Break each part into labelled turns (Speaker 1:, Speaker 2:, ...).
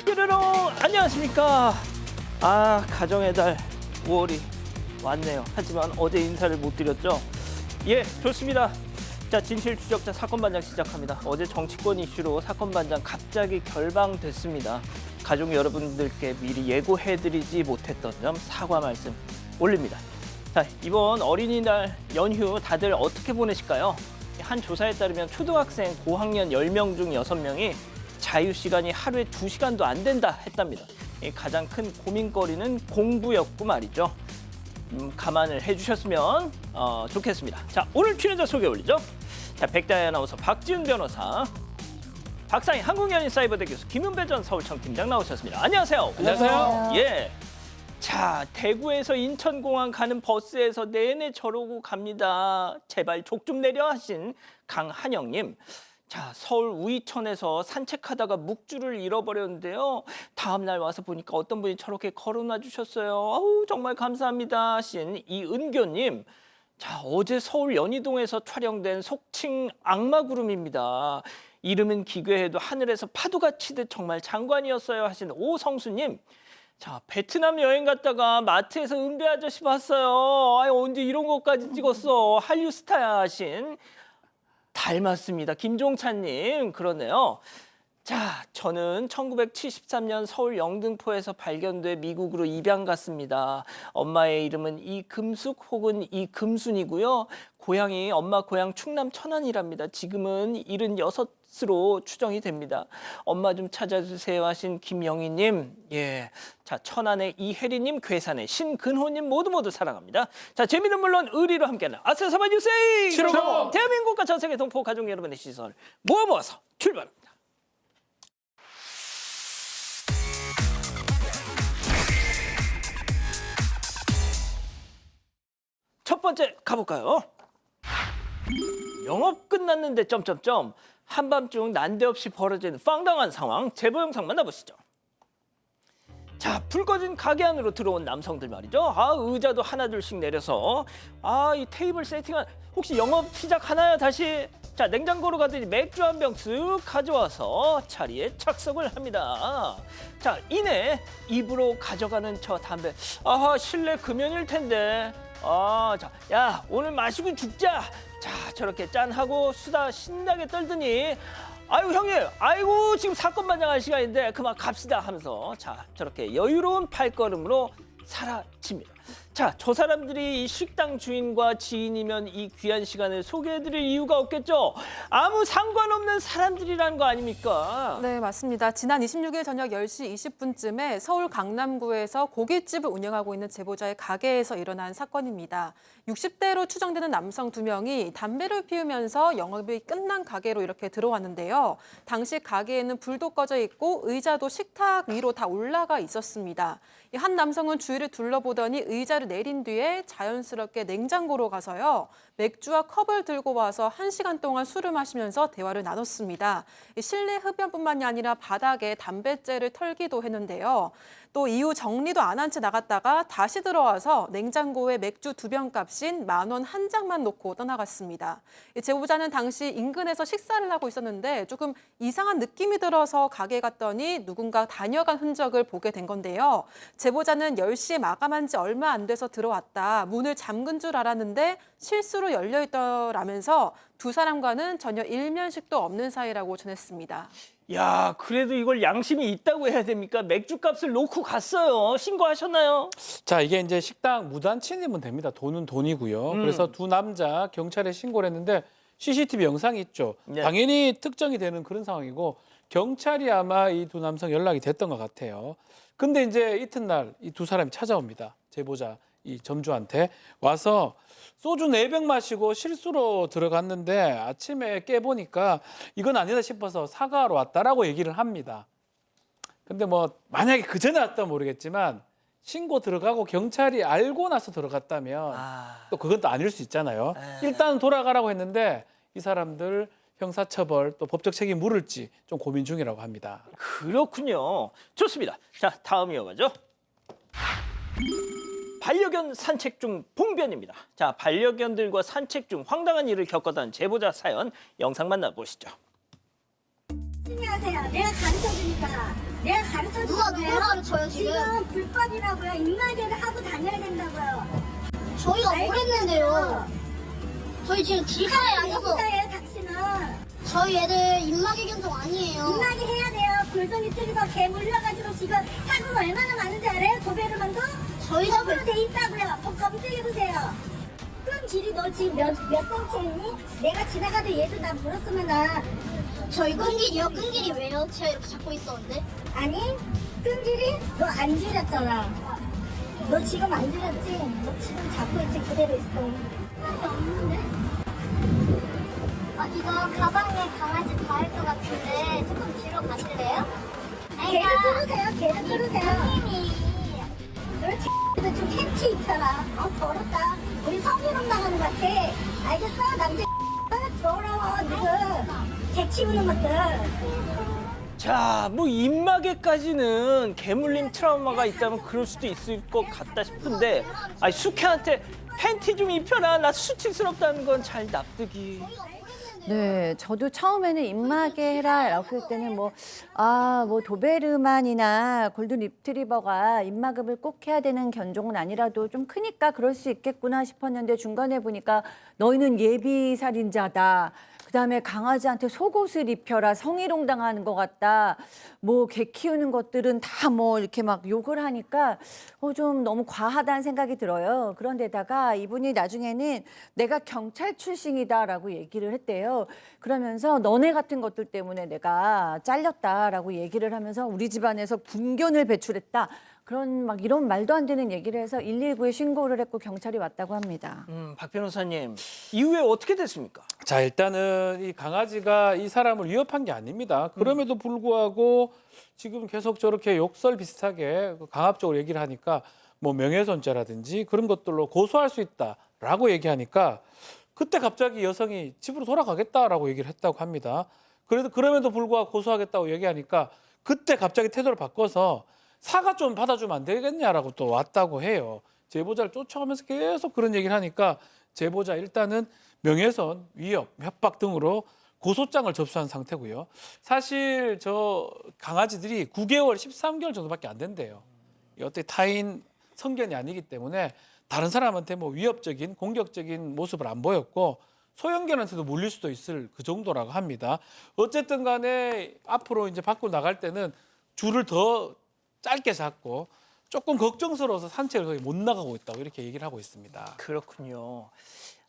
Speaker 1: 뾰로롱 안녕하십니까. 가정의 달 5월이 왔네요. 하지만 어제 인사를 못 드렸죠. 예, 좋습니다. 자, 진실 추적자 사건 반장 시작합니다. 어제 정치권 이슈로 사건 반장 갑자기 결방됐습니다. 가족 여러분들께 미리 예고해드리지 못했던 점 사과 말씀 올립니다. 자, 이번 어린이날 연휴 다들 어떻게 보내실까요? 한 조사에 따르면 초등학생 고학년 10명 중 6명이 자유시간이 하루에 2시간도 안 된다 했답니다. 가장 큰 고민거리는 공부였고 말이죠. 감안을 해주셨으면 좋겠습니다. 자, 오늘 출연자 소개 올리죠. 자, 백다희 아나운서, 박지훈 변호사, 박상희 한국연인사이버대 교수, 김은배 전 서울청 팀장 나오셨습니다. 안녕하세요.
Speaker 2: 안녕하세요.
Speaker 1: 예. 자, 대구에서 인천공항 가는 버스에서 내내 저러고 갑니다. 제발 족 좀 내려 하신 강한영님. 자, 서울 우이천에서 산책하다가 묵주를 잃어버렸는데요. 다음 날 와서 보니까 어떤 분이 저렇게 걸어놔 주셨어요. 아우, 정말 감사합니다 하신 이은교님. 자, 어제 서울 연희동에서 촬영된 속칭 악마구름입니다. 이름은 기괴해도 하늘에서 파도가 치듯 정말 장관이었어요 하신 오성수님. 자, 베트남 여행 갔다가 마트에서 은배 아저씨 봤어요. 아유, 언제 이런 것까지 찍었어. 한류 스타야 하신 닮았습니다. 김종찬님. 그러네요. 자, 저는 1973년 서울 영등포에서 발견돼 미국으로 입양 갔습니다. 엄마의 이름은 이금숙 혹은 이금순이고요. 고향이 엄마 고향 충남 천안이랍니다. 지금은 76으로 추정이 됩니다. 엄마 좀 찾아주세요 하신 김영희님. 예, 자, 천안의 이혜리님, 괴산의 신근호님 모두 사랑합니다. 자, 재미는 물론 의리로 함께하는 아세사바 뉴스
Speaker 2: 실험!
Speaker 1: 대한민국과 전 세계 동포 가족 여러분의 시선을 모아서 출발합니다. 첫 번째 가볼까요? 영업 끝났는데 점점점 한밤중 난데없이 벌어지는 황당한 상황 제보 영상 만나보시죠. 자, 불 꺼진 가게 안으로 들어온 남성들 말이죠. 의자도 하나둘씩 내려서 이 테이블 세팅한 혹시 영업 시작하나요 다시? 자, 냉장고로 가더니 맥주 한 병 쓱 가져와서 자리에 착석을 합니다. 자, 이내 입으로 가져가는 저 담배. 실내 금연일 텐데. 자, 야, 오늘 마시고 죽자. 자, 저렇게 짠하고 수다 신나게 떨더니 아이고 형님, 아이고 지금 사건 반장할 시간인데 그만 갑시다 하면서 자, 저렇게 여유로운 발걸음으로 사라집니다. 자, 저 사람들이 이 식당 주인과 지인이면 이 귀한 시간을 소개해드릴 이유가 없겠죠. 아무 상관없는 사람들이라는 거 아닙니까?
Speaker 3: 네, 맞습니다. 지난 26일 저녁 10시 20분쯤에 서울 강남구에서 고깃집을 운영하고 있는 제보자의 가게에서 일어난 사건입니다. 60대로 추정되는 남성 2명이 담배를 피우면서 영업이 끝난 가게로 이렇게 들어왔는데요. 당시 가게에는 불도 꺼져 있고 의자도 식탁 위로 다 올라가 있었습니다. 한 남성은 주위를 둘러보더니 의자를 내린 뒤에 자연스럽게 냉장고로 가서요. 맥주와 컵을 들고 와서 1시간 동안 술을 마시면서 대화를 나눴습니다. 실내 흡연뿐만이 아니라 바닥에 담뱃재를 털기도 했는데요. 또 이후 정리도 안 한 채 나갔다가 다시 들어와서 냉장고에 맥주 2병 값인 10,000원 한 장만 놓고 떠나갔습니다. 제보자는 당시 인근에서 식사를 하고 있었는데 조금 이상한 느낌이 들어서 가게에 갔더니 누군가 다녀간 흔적을 보게 된 건데요. 제보자는 10시에 마감한 지 얼마 안 돼서 들어왔다. 문을 잠근 줄 알았는데 실수로 열려있더라면서 두 사람과는 전혀 일면식도 없는 사이라고 전했습니다.
Speaker 1: 야, 그래도 이걸 양심이 있다고 해야 됩니까? 맥주값을 놓고 갔어요. 신고하셨나요?
Speaker 2: 자, 이게 이제 식당 무단침입은 됩니다. 돈은 돈이고요. 그래서 두 남자 경찰에 신고를 했는데 CCTV 영상이 있죠.
Speaker 1: 네.
Speaker 2: 당연히 특정이 되는 그런 상황이고 경찰이 아마 이 두 남성 연락이 됐던 것 같아요. 근데 이제 이튿날 이 두 사람이 찾아옵니다. 제보자 이 점주한테 와서 소주 4병 마시고 실수로 들어갔는데 아침에 깨보니까 이건 아니다 싶어서 사과하러 왔다라고 얘기를 합니다. 근데 뭐 만약에 그 전에 왔다면 모르겠지만 신고 들어가고 경찰이 알고 나서 들어갔다면 또 그건 또 아닐 수 있잖아요. 일단 돌아가라고 했는데 이 사람들 형사처벌 또 법적 책임 물을지 좀 고민 중이라고 합니다.
Speaker 1: 그렇군요. 좋습니다. 자, 다음 이어가죠. 반려견 산책 중 봉변입니다. 자, 반려견들과 산책 중 황당한 일을 겪었다는 제보자 사연 영상 만나보시죠.
Speaker 4: 안녕하세요. 내가 가르쳐주니까 내가 가르쳐 줄 거예요.
Speaker 5: 누가 가르쳐요, 지금?
Speaker 4: 지금 불법이라고요. 입마개를 하고 다녀야 된다고요.
Speaker 5: 저희가 뭘 했는데요? 저희 지금 길가에 앉아서
Speaker 4: 누구예요, 당신은?
Speaker 5: 저희 애들 입마개 견종 아니에요.
Speaker 4: 입마개 해야 돼요. 골동이 뚫리고 개 물려가지고 지금 사고가 얼마나 많은지 알아요? 도베르만도?
Speaker 5: 저희가
Speaker 4: 법으로 돼 있다고요. 법 검증해보세요. 끈 길이 너 지금 몇 cm 했니? 내가 지나가도 얘도 나 물었으면 나
Speaker 5: 저희 끈길이요? 끈길이 왜요? 제가 이렇게 잡고 있었는데.
Speaker 4: 아니 끈 길이 너 안 줄였잖아. 너 지금 안 줄였지? 너 지금 잡고 있지 그대로 있어.
Speaker 5: 끈이 없는데? 이거 가방에 강아지 닿을 것 같은데 조금 뒤로 가실래요?
Speaker 4: 걔를 끌으세요. 걔를 끌으세요.
Speaker 5: 선생님이
Speaker 4: 그렇지. 좀 팬티 입혀라. 더럽다. 우리 성희롱 당하는 것 같아. 알겠어? 남자 더러워. 너는 개 키우는 것들.
Speaker 1: 자, 뭐 입마개까지는 개물림 트라우마가 있다면 그럴 수도 있을 것 같다 싶은데, 아니 숙혜한테 팬티 좀 입혀라. 나 수치스럽다는 건 잘 납득이.
Speaker 6: 네, 저도 처음에는 입마개 해라라고 했을 때는 뭐 도베르만이나 골든 리트리버가 입마금을 꼭 해야 되는 견종은 아니라도 좀 크니까 그럴 수 있겠구나 싶었는데 중간에 보니까 너희는 예비 살인자다. 그다음에 강아지한테 속옷을 입혀라. 성희롱 당하는 것 같다. 뭐 개 키우는 것들은 다 뭐 이렇게 막 욕을 하니까 좀 너무 과하다는 생각이 들어요. 그런데다가 이분이 나중에는 내가 경찰 출신이다라고 얘기를 했대요. 그러면서 너네 같은 것들 때문에 내가 잘렸다라고 얘기를 하면서 우리 집안에서 군견을 배출했다. 그런 막 이런 말도 안 되는 얘기를 해서 119에 신고를 했고 경찰이 왔다고 합니다.
Speaker 1: 박 변호사님, 이후에 어떻게 됐습니까?
Speaker 2: 자, 일단은 이 강아지가 이 사람을 위협한 게 아닙니다. 그럼에도 불구하고 지금 계속 저렇게 욕설 비슷하게 강압적으로 얘기를 하니까 뭐 명예훼손죄라든지 그런 것들로 고소할 수 있다라고 얘기하니까 그때 갑자기 여성이 집으로 돌아가겠다라고 얘기를 했다고 합니다. 그럼에도 불구하고 고소하겠다고 얘기하니까 그때 갑자기 태도를 바꿔서 사과 좀 받아주면 안 되겠냐라고 또 왔다고 해요. 제보자를 쫓아가면서 계속 그런 얘기를 하니까 제보자 일단은 명예훼손, 위협, 협박 등으로 고소장을 접수한 상태고요. 사실 저 강아지들이 9개월, 13개월 정도밖에 안 된대요. 어떻게 타인 성견이 아니기 때문에 다른 사람한테 뭐 위협적인, 공격적인 모습을 안 보였고 소형견한테도 물릴 수도 있을 그 정도라고 합니다. 어쨌든 간에 앞으로 이제 밖으로 나갈 때는 줄을 더 짧게 잡고 조금 걱정스러워서 산책을 거의 못 나가고 있다고 이렇게 얘기를 하고 있습니다.
Speaker 1: 그렇군요.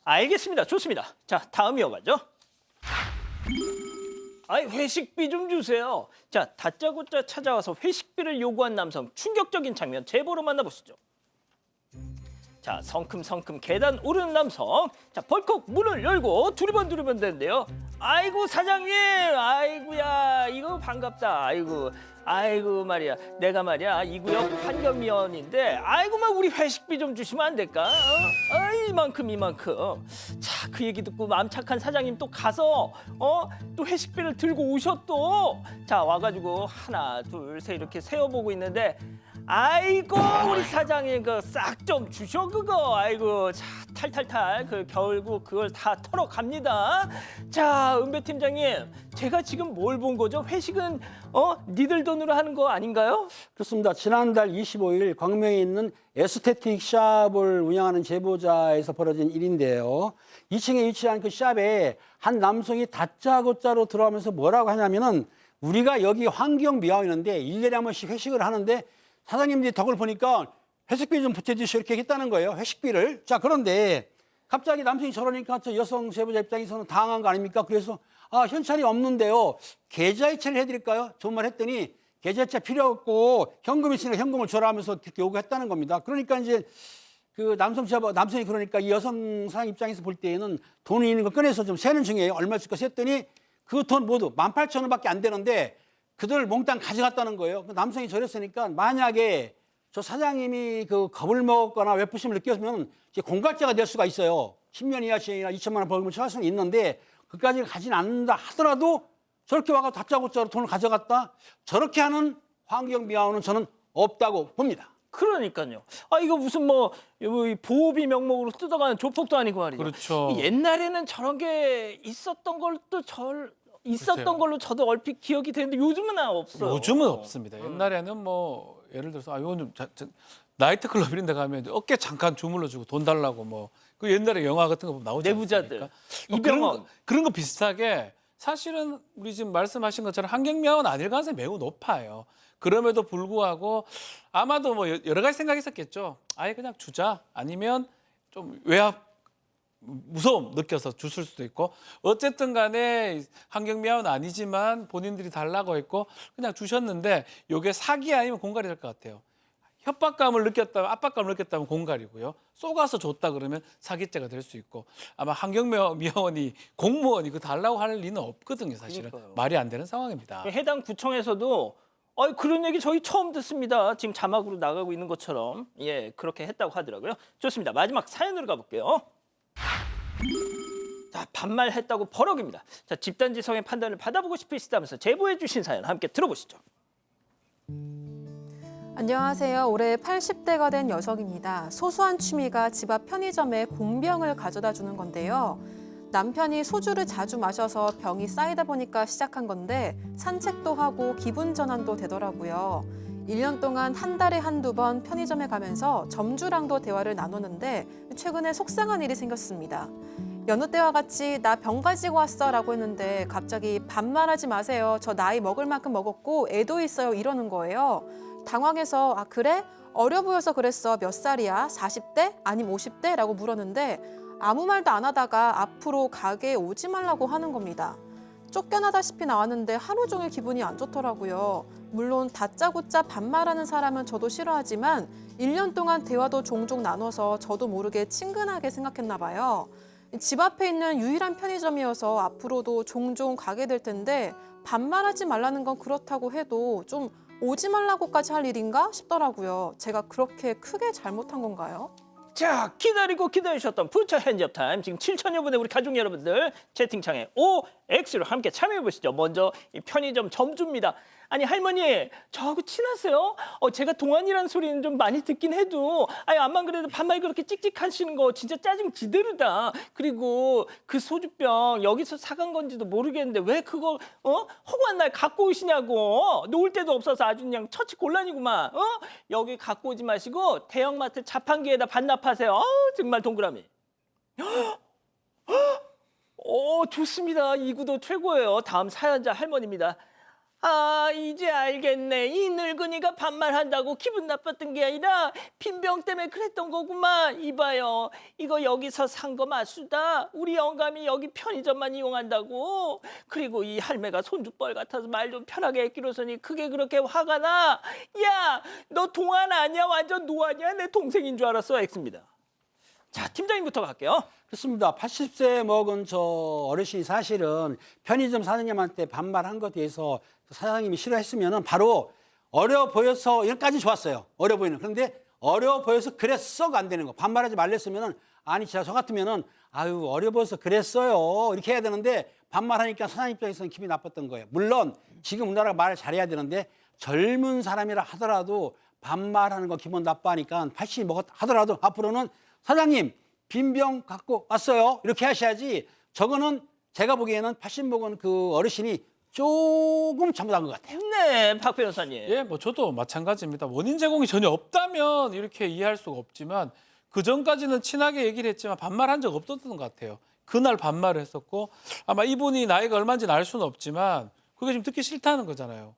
Speaker 1: 알겠습니다. 좋습니다. 자, 다음 이어가죠. 아이, 회식비 좀 주세요. 자, 다짜고짜 찾아와서 회식비를 요구한 남성 충격적인 장면 제보로 만나보시죠. 자, 성큼성큼 계단 오르는 남성. 자, 벌컥 문을 열고 두리번 되는데요. 아이고 사장님, 아이고야, 이거 반갑다. 아이고 말이야, 내가 말이야 이 구역 환경위원인데, 아이고 막 우리 회식비 좀 주시면 안 될까? 이만큼. 자, 그 얘기 듣고 마음 착한 사장님 또 가서 또 회식비를 들고 오셨 또. 자, 와가지고 하나 둘 셋 이렇게 세어보고 있는데, 아이고 우리 사장님 그 싹 좀 주셔 그거. 아이고, 자, 탈탈탈 그 결국 그걸 다 털어갑니다. 자, 은배 팀장님, 제가 지금 뭘 본 거죠? 회식은 니들 돈으로 하는 거 아닌가요?
Speaker 7: 그렇습니다. 지난달 25일 광명에 있는 에스테틱 샵을 운영하는 제보자에서 벌어진 일인데요. 2층에 위치한 그 샵에 한 남성이 다짜고짜로 들어가면서 뭐라고 하냐면은, 우리가 여기 환경미화원인데 1년에 한 번씩 회식을 하는데 사장님들이 덕을 보니까 회식비 좀 보태주시오 이렇게 했다는 거예요. 회식비를. 자, 그런데 갑자기 남성이 저러니까 저 여성 제보자 입장에서는 당황한 거 아닙니까? 그래서 현찰이 없는데요, 계좌이체를 해드릴까요? 정말 했더니 계좌이체 필요 없고 현금 있으니까 현금을 줘라 하면서 그렇게 요구했다는 겁니다. 그러니까 이제 그 남성이 그러니까 이 여성 사장 입장에서 볼 때에는 돈이 있는 거 꺼내서 좀 세는 중이에요. 얼마 줄까 셌더니 그 돈 모두 18,000원밖에 안 되는데 그들 몽땅 가져갔다는 거예요. 남성이 저랬으니까 만약에 저 사장님이 그 겁을 먹거나 외부심을 느꼈으면 이제 공갈죄가 될 수가 있어요. 10년 이하시나 2천만 원 벌금을 처할 수는 있는데 그까지 가진 않는다 하더라도 저렇게 와서 다짜고짜로 돈을 가져갔다, 저렇게 하는 환경미화원은 저는 없다고 봅니다.
Speaker 1: 그러니까요. 이거 무슨 뭐 보호비 명목으로 뜯어가는 조폭도 아니고 말이죠.
Speaker 2: 그렇죠.
Speaker 1: 옛날에는 저런 게 있었던 걸 또 있었던
Speaker 2: 글쎄요.
Speaker 1: 걸로 저도 얼핏 기억이 되는데 요즘은 없어요.
Speaker 2: 요즘은 없습니다. 옛날에는 뭐 예를 들어서 이건 좀 나이트클럽 이런 데 가면 어깨 잠깐 주물러주고 돈 달라고 뭐 그 옛날에 영화 같은 거 보면 나오지
Speaker 1: 내부자들,
Speaker 2: 않습니까?
Speaker 1: 이병헌.
Speaker 2: 그런 거 비슷하게 사실은 우리 지금 말씀하신 것처럼 환경미화원 아닐 가능성이 매우 높아요. 그럼에도 불구하고 아마도 뭐 여러 가지 생각이 있었겠죠. 아예 그냥 주자 아니면 좀 외압 무서움 느껴서 줬을 수도 있고 어쨌든 간에 환경미화원 아니지만 본인들이 달라고 했고 그냥 주셨는데 이게 사기 아니면 공갈이 될 것 같아요. 협박감을 느꼈다면 압박감을 느꼈다면 공갈이고요. 쏘가서 줬다 그러면 사기죄가 될 수 있고 아마 환경미화원이 공무원이 그 달라고 할 리는 없거든요. 사실은
Speaker 1: 그러니까요.
Speaker 2: 말이 안 되는 상황입니다.
Speaker 1: 해당 구청에서도 그런 얘기 저희 처음 듣습니다. 지금 자막으로 나가고 있는 것처럼 그렇게 했다고 하더라고요. 좋습니다. 마지막 사연으로 가볼게요. 자, 반말했다고 버럭입니다. 자, 집단지성의 판단을 받아보고 싶으시다면서 제보해 주신 사연 함께 들어보시죠.
Speaker 3: 안녕하세요. 올해 80대가 된 여성입니다. 소소한 취미가 집 앞 편의점에 공병을 가져다 주는 건데요. 남편이 소주를 자주 마셔서 병이 쌓이다 보니까 시작한 건데 산책도 하고 기분 전환도 되더라고요. 1년 동안 한 달에 한두 번 편의점에 가면서 점주랑도 대화를 나누는데 최근에 속상한 일이 생겼습니다. 여느 때와 같이 나 병 가지고 왔어 라고 했는데 갑자기 반말하지 마세요. 저 나이 먹을 만큼 먹었고 애도 있어요 이러는 거예요. 당황해서 아 그래? 어려 보여서 그랬어. 몇 살이야? 40대? 아님 50대? 라고 물었는데 아무 말도 안 하다가 앞으로 가게에 오지 말라고 하는 겁니다. 쫓겨나다시피 나왔는데 하루 종일 기분이 안 좋더라고요. 물론 다짜고짜 반말하는 사람은 저도 싫어하지만 1년 동안 대화도 종종 나눠서 저도 모르게 친근하게 생각했나 봐요. 집 앞에 있는 유일한 편의점이어서 앞으로도 종종 가게 될 텐데 반말하지 말라는 건 그렇다고 해도 좀 오지 말라고까지 할 일인가 싶더라고요. 제가 그렇게 크게 잘못한 건가요?
Speaker 1: 자, 기다리고 기다리셨던 부처 핸즈업 타임. 지금 7천여 분의 우리 가족 여러분들 채팅창에 OX로 함께 참여해 보시죠. 먼저 이 편의점 점주입니다. 아니 할머니 저하고 친하세요? 제가 동안이라는 소리는 좀 많이 듣긴 해도 암만 그래도 반말 그렇게 찍찍하시는 거 진짜 짜증 지대로다. 그리고 그 소주병 여기서 사간 건지도 모르겠는데 왜 그걸 허구한 날 갖고 오시냐고. 놓을 데도 없어서 아주 그냥 처치곤란이구만. 여기 갖고 오지 마시고 대형마트 자판기에다 반납하세요. 정말 동그라미. 좋습니다. 이 구도 최고예요. 다음 사연자 할머니입니다. 이제 알겠네. 이 늙은이가 반말한다고 기분 나빴던 게 아니라 빈병 때문에 그랬던 거구만. 이봐요. 이거 여기서 산 거 맞수다. 우리 영감이 여기 편의점만 이용한다고. 그리고 이 할매가 손주뻘 같아서 말 좀 편하게 했기로서니 그게 그렇게 화가 나. 야, 너 동안 아니야? 완전 노안이야? 내 동생인 줄 알았어. X입니다. 자, 팀장님부터 갈게요.
Speaker 7: 그렇습니다. 80세 먹은 저 어르신이 사실은 편의점 사장님한테 반말한 것에 대해서 사장님이 싫어했으면은 바로 어려 보여서 여기까지 좋았어요. 어려 보이는. 그런데 어려 보여서 그랬어가 안 되는 거. 반말하지 말랬으면은 아니 진짜 저 같으면은 아유 어려 보여서 그랬어요. 이렇게 해야 되는데 반말하니까 사장님 입장에서는 기분이 나빴던 거예요. 물론 지금 우리나라가 말을 잘해야 되는데 젊은 사람이라 하더라도 반말하는 거 기분 나빠하니까 80이 하더라도 앞으로는 사장님 빈병 갖고 왔어요. 이렇게 하셔야지. 저거는 제가 보기에는 80 먹은 그 어르신이 조금 잘못한 것 같아요.
Speaker 1: 네, 박 변호사님.
Speaker 2: 예, 뭐 저도 마찬가지입니다. 원인 제공이 전혀 없다면 이렇게 이해할 수가 없지만 그 전까지는 친하게 얘기를 했지만 반말한 적 없었던 것 같아요. 그날 반말을 했었고 아마 이분이 나이가 얼마인지는 알 수는 없지만 그게 지금 듣기 싫다는 거잖아요.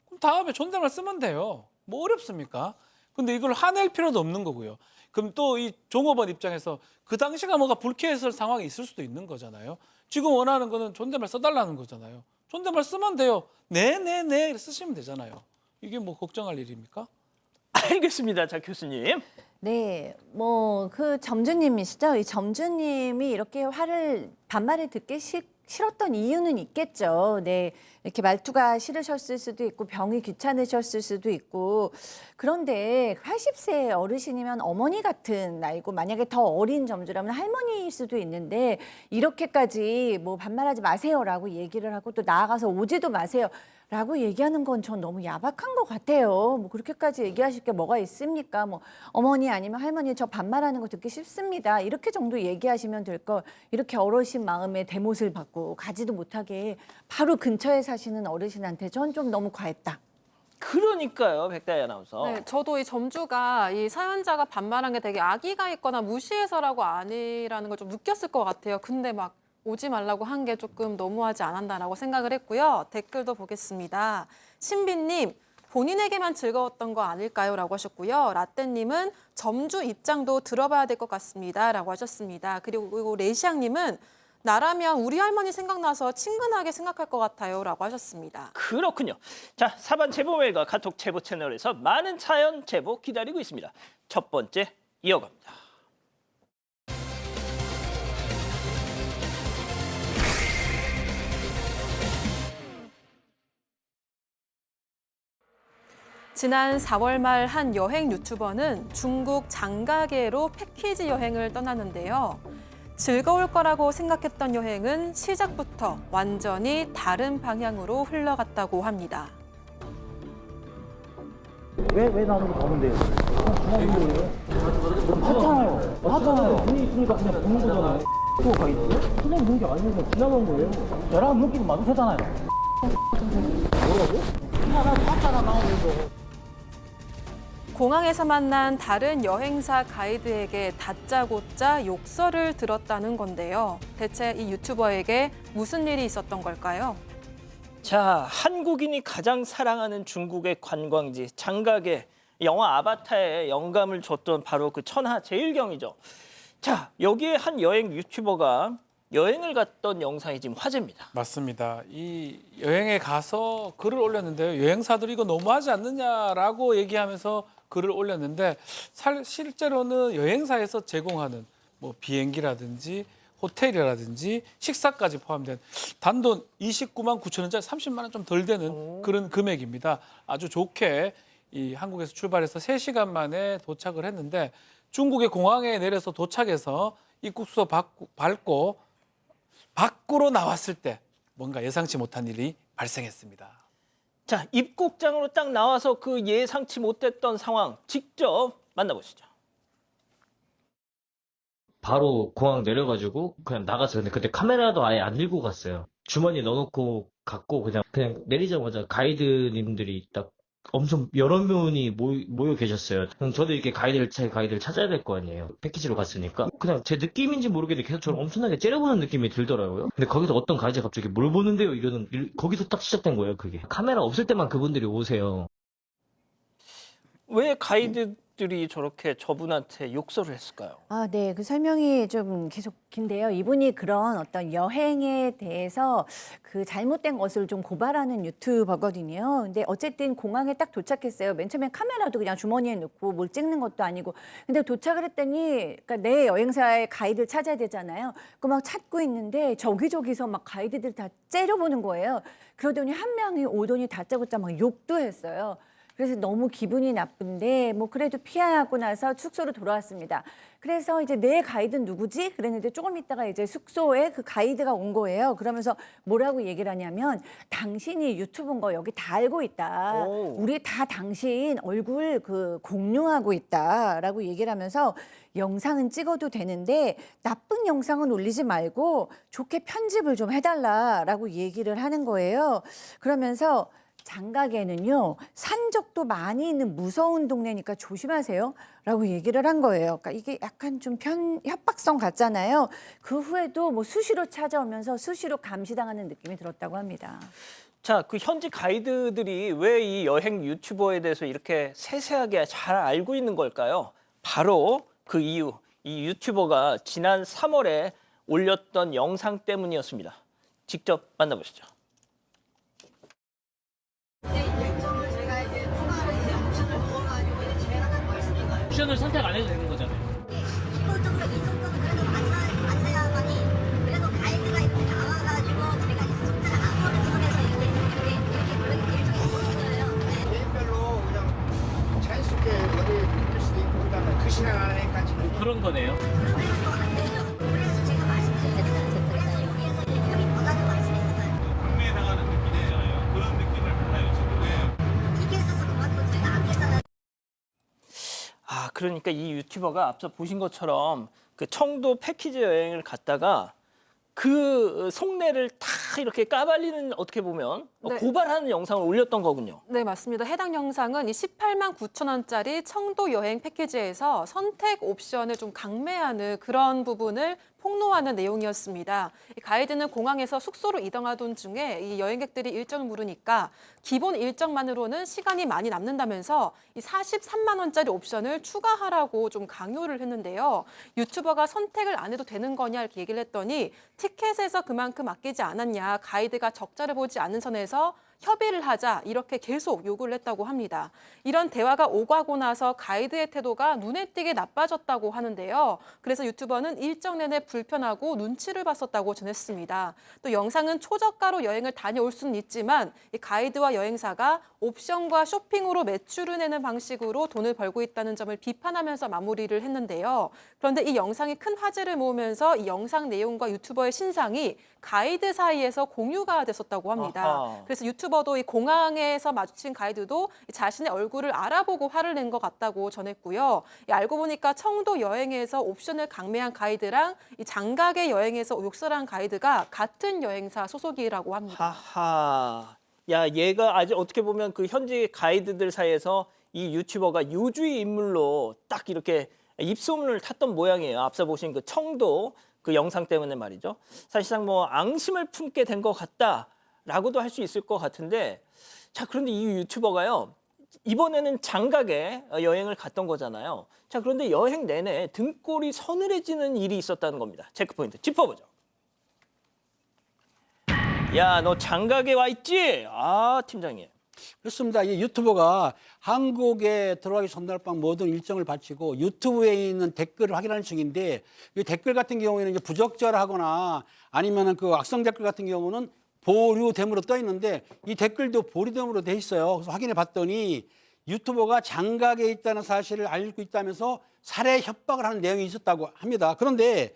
Speaker 2: 그럼 다음에 존댓말 쓰면 돼요. 뭐 어렵습니까? 근데 이걸 화낼 필요도 없는 거고요. 그럼 또 이 종업원 입장에서 그 당시가 뭐가 불쾌했을 상황이 있을 수도 있는 거잖아요. 지금 원하는 거는 존댓말 써달라는 거잖아요. 존댓말 쓰면 돼요. 네네네 쓰시면 되잖아요. 이게 뭐 걱정할 일입니까?
Speaker 1: 알겠습니다. 자, 교수님.
Speaker 6: 네, 뭐 그 점주님이시죠? 이 점주님이 이렇게 반말을 듣기 싫었던 이유는 있겠죠. 네, 이렇게 말투가 싫으셨을 수도 있고 병이 귀찮으셨을 수도 있고. 그런데 80세 어르신이면 어머니 같은 나이고 만약에 더 어린 점주라면 할머니일 수도 있는데 이렇게까지 뭐 반말하지 마세요라고 얘기를 하고 또 나아가서 오지도 마세요. 라고 얘기하는 건 전 너무 야박한 것 같아요. 뭐 그렇게까지 얘기하실 게 뭐가 있습니까? 뭐 어머니 아니면 할머니 저 반말하는 거 듣기 싫습니다. 이렇게 정도 얘기하시면 될 걸 이렇게 어르신 마음에 대못을 받고 가지도 못하게 바로 근처에 사시는 어르신한테 전 좀 너무 과했다.
Speaker 1: 그러니까요, 백다희 아나운서.
Speaker 3: 네, 저도 이 점주가 이 사연자가 반말한 게 되게 악의가 있거나 무시해서라고 아니라는 걸 좀 느꼈을 것 같아요. 근데 막 오지 말라고 한 게 조금 너무하지 않았나라고 생각을 했고요. 댓글도 보겠습니다. 신비님, 본인에게만 즐거웠던 거 아닐까요? 라고 하셨고요. 라떼님은 점주 입장도 들어봐야 될 것 같습니다. 라고 하셨습니다. 그리고 레시앙님은 나라면 우리 할머니 생각나서 친근하게 생각할 것 같아요. 라고 하셨습니다.
Speaker 1: 그렇군요. 자, 사반 제보 메일과 카톡 제보 채널에서 많은 사연 제보 기다리고 있습니다. 첫 번째 이어갑니다.
Speaker 3: 지난 4월 말 한 여행 유튜버는 중국 장가계로 패키지 여행을 떠났는데요. 즐거울 거라고 생각했던 여행은 시작부터 완전히 다른 방향으로 흘러갔다고 합니다.
Speaker 8: 왜 나는 가는데요? 하잖아요. 하잖아요. 분이 있으니까 그냥 보는 거잖아요. 또 가 있어요? 선생님 보는 게 아니어서 지나간 거예요. 저랑 눈길이 마주쳤잖아요. 뭐라고? 하나 봤잖아, 나오면서.
Speaker 3: 공항에서 만난 다른 여행사 가이드에게 다짜고짜 욕설을 들었다는 건데요. 대체 이 유튜버에게 무슨 일이 있었던 걸까요?
Speaker 1: 자, 한국인이 가장 사랑하는 중국의 관광지 장가계, 영화 아바타에 영감을 줬던 바로 그 천하 제일경이죠. 자, 여기에 한 여행 유튜버가 여행을 갔던 영상이 지금 화제입니다.
Speaker 2: 맞습니다. 이 여행에 가서 글을 올렸는데요. 여행사들이 이거 너무하지 않느냐라고 얘기하면서 글을 올렸는데 실제로는 여행사에서 제공하는 뭐 비행기라든지 호텔이라든지 식사까지 포함된 단돈 29만 9천 원짜리 30만 원 좀 덜 되는 그런 금액입니다. 아주 좋게 이 한국에서 출발해서 3시간 만에 도착을 했는데 중국의 공항에 내려서 도착해서 입국수도 밟고 밖으로 나왔을 때 뭔가 예상치 못한 일이 발생했습니다.
Speaker 1: 자, 입국장으로 딱 나와서 그 예상치 못했던 상황 직접 만나보시죠.
Speaker 9: 바로 공항 내려가지고 그냥 나갔어요. 근데 그때 카메라도 아예 안 들고 갔어요. 주머니에 넣어놓고 갔고 그냥 내리자마자 가이드님들이 딱 엄청 여러 분이 모여 계셨어요. 그럼 저도 이렇게 가이드를 찾아야 될 거 아니에요. 패키지로 갔으니까. 그냥 제 느낌인지 모르겠는데 계속 저를 엄청나게 째려보는 느낌이 들더라고요. 근데 거기서 어떤 가이드가 갑자기 뭘 보는데요? 거기서 딱 시작된 거예요, 그게. 카메라 없을 때만 그분들이 오세요.
Speaker 1: 왜 가이드들이 저렇게 저분한테 욕설을 했을까요?
Speaker 6: 아, 네. 그 설명이 좀 계속 긴데요. 이분이 그런 어떤 여행에 대해서 그 잘못된 것을 좀 고발하는 유튜버거든요. 근데 어쨌든 공항에 딱 도착했어요. 맨 처음에 카메라도 그냥 주머니에 넣고 뭘 찍는 것도 아니고. 근데 도착을 했더니 그러니까 내 여행사의 가이드를 찾아야 되잖아요. 그 막 찾고 있는데 저기저기서 막 가이드들 다 째려보는 거예요. 그러더니 한 명이 오더니 다짜고짜 막 욕도 했어요. 그래서 너무 기분이 나쁜데 뭐 그래도 피하고 나서 숙소로 돌아왔습니다. 그래서 이제 내 가이드는 누구지? 그랬는데 조금 있다가 이제 숙소에 그 가이드가 온 거예요. 그러면서 뭐라고 얘기를 하냐면 당신이 유튜브인 거 여기 다 알고 있다.
Speaker 1: 오.
Speaker 6: 우리 다 당신 얼굴 그 공유하고 있다라고 얘기를 하면서 영상은 찍어도 되는데 나쁜 영상은 올리지 말고 좋게 편집을 좀 해달라라고 얘기를 하는 거예요. 그러면서 장가계는요, 산적도 많이 있는 무서운 동네니까 조심하세요 라고 얘기를 한 거예요. 그러니까 이게 약간 좀 협박성 같잖아요. 그 후에도 뭐 수시로 찾아오면서 수시로 감시당하는 느낌이 들었다고 합니다.
Speaker 1: 자, 그 현지 가이드들이 왜 이 여행 유튜버에 대해서 이렇게 세세하게 잘 알고 있는 걸까요? 바로 그 이유, 이 유튜버가 지난 3월에 올렸던 영상 때문이었습니다. 직접 만나보시죠.
Speaker 8: 옵션을 선택 안 해도 되는 거잖아요.
Speaker 4: 기본적으로 이 정도는 그래도 맞춰야만이 그래도 가이드가 이렇게 나와가지고 제가 이 숫자를 아무리 지원해서 이렇게 일종의 보여줘요.
Speaker 10: 개인별로 그냥 자연스럽게 어디 볼 수도 있고 그다음에 그 시간 안에까지
Speaker 8: 그런 거네요.
Speaker 4: 그래서 제가 말씀드렸잖아요. 그래서 여기에서 여기 보다는 말씀했어요.
Speaker 11: 국내에 나가는 느낌이잖아요. 그런 느낌을
Speaker 1: 그러니까 이 유튜버가 앞서 보신 것처럼 그 청도 패키지 여행을 갔다가 그 속내를 다 이렇게 까발리는 어떻게 보면
Speaker 3: 네.
Speaker 1: 고발하는 영상을 올렸던 거군요.
Speaker 3: 네, 맞습니다. 해당 영상은 이 18만 9천 원짜리 청도 여행 패키지에서 선택 옵션을 좀 강매하는 그런 부분을 폭로하는 내용이었습니다. 이 가이드는 공항에서 숙소로 이동하던 중에 이 여행객들이 일정을 물으니까 기본 일정만으로는 시간이 많이 남는다면서 이 43만 원짜리 옵션을 추가하라고 좀 강요를 했는데요. 유튜버가 선택을 안 해도 되는 거냐 이렇게 얘기를 했더니 티켓에서 그만큼 아끼지 않았냐, 가이드가 적자를 보지 않는 선에서 협의를 하자 이렇게 계속 요구를 했다고 합니다. 이런 대화가 오가고 나서 가이드의 태도가 눈에 띄게 나빠졌다고 하는데요. 그래서 유튜버는 일정 내내 불편하고 눈치를 봤었다고 전했습니다. 또 영상은 초저가로 여행을 다녀올 수는 있지만 이 가이드와 여행사가 옵션과 쇼핑으로 매출을 내는 방식으로 돈을 벌고 있다는 점을 비판하면서 마무리를 했는데요. 그런데 이 영상이 큰 화제를 모으면서 이 영상 내용과 유튜버의 신상이 가이드 사이에서 공유가 됐었다고 합니다.
Speaker 1: 아하.
Speaker 3: 그래서 유튜버도 이 공항에서 마주친 가이드도 자신의 얼굴을 알아보고 화를 낸 것 같다고 전했고요. 알고 보니까 청도 여행에서 옵션을 강매한 가이드랑 이 장가게 여행에서 욕설한 가이드가 같은 여행사 소속이라고 합니다.
Speaker 1: 하하. 야, 얘가 아직 어떻게 보면 그 현지 가이드들 사이에서 이 유튜버가 요주의 인물로 딱 이렇게 입소문을 탔던 모양이에요. 앞서 보신 그 청도 그 영상 때문에 말이죠. 사실상 뭐 앙심을 품게 된 것 같다라고도 할 수 있을 것 같은데, 자, 그런데 이 유튜버가요, 이번에는 장가게 여행을 갔던 거잖아요. 자, 그런데 여행 내내 등골이 서늘해지는 일이 있었다는 겁니다. 체크포인트 짚어보죠. 야, 너 장가게 와 있지? 아, 팀장님.
Speaker 7: 그렇습니다. 이 유튜버가 한국에 들어가기 전날 밤 모든 일정을 바치고 유튜브에 있는 댓글을 확인하는 중인데, 이 댓글 같은 경우에는 이제 부적절하거나 아니면은 그 악성 댓글 같은 경우는 보류됨으로 떠 있는데, 이 댓글도 보류됨으로 돼 있어요. 그래서 확인해 봤더니 유튜버가 장가게 있다는 사실을 알고 있다면서 살해 협박을 하는 내용이 있었다고 합니다. 그런데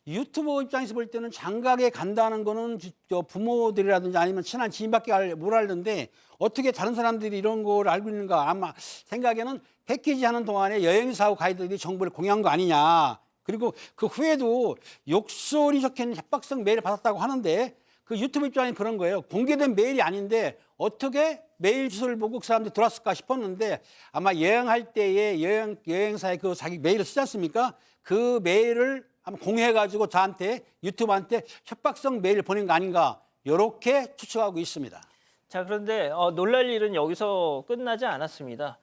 Speaker 7: 유튜버 입장에서 볼 때는 장가게 간다는 거는 부모들이라든지 아니면 친한 지인밖에 못 알는데 어떻게 다른 사람들이 이런 걸 알고 있는가. 아마 생각에는 패키지 하는 동안에 여행사하고 가이드들이 정보를 공유한 거 아니냐. 그리고 그 후에도 욕설이 적혀있는 협박성 메일을 받았다고 하는데, 그 유튜브 입장에 그런 거예요. 공개된 메일이 아닌데 어떻게 메일 주소를 보고 그 사람들이 들어왔을까 싶었는데, 아마 여행할 때에 여행사에 그 자기 메일을 쓰지 않습니까? 그 메일을 한번 공유해가지고 저한테, 유튜브한테 협박성 메일을 보낸 거 아닌가, 이렇게 추측하고 있습니다.
Speaker 1: 자, 그런데 놀랄 일은 여기서 끝나지 않았습니다.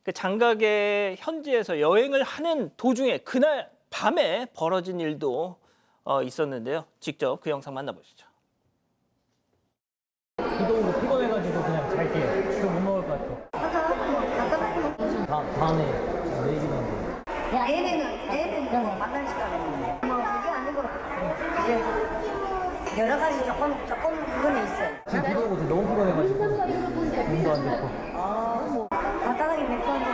Speaker 1: 그 장가게 현지에서 여행을 하는 도중에 그날 밤에 벌어진 일도 있었는데요. 직접 그 영상 만나보시죠.
Speaker 8: 기동으로 피곤해가지고 그냥 잘게. 좀 못 먹을 것 같아. 다음에 내일이면
Speaker 4: 야, 얘네는 뭐 만날 시간은 뭐 그게 아니고 이제 여러 가지 조금 그거는 있어요.
Speaker 8: 지금 비 오고 너무 피곤해가지고 몸도 안 좋고.
Speaker 4: 간단하게 맥주 한잔.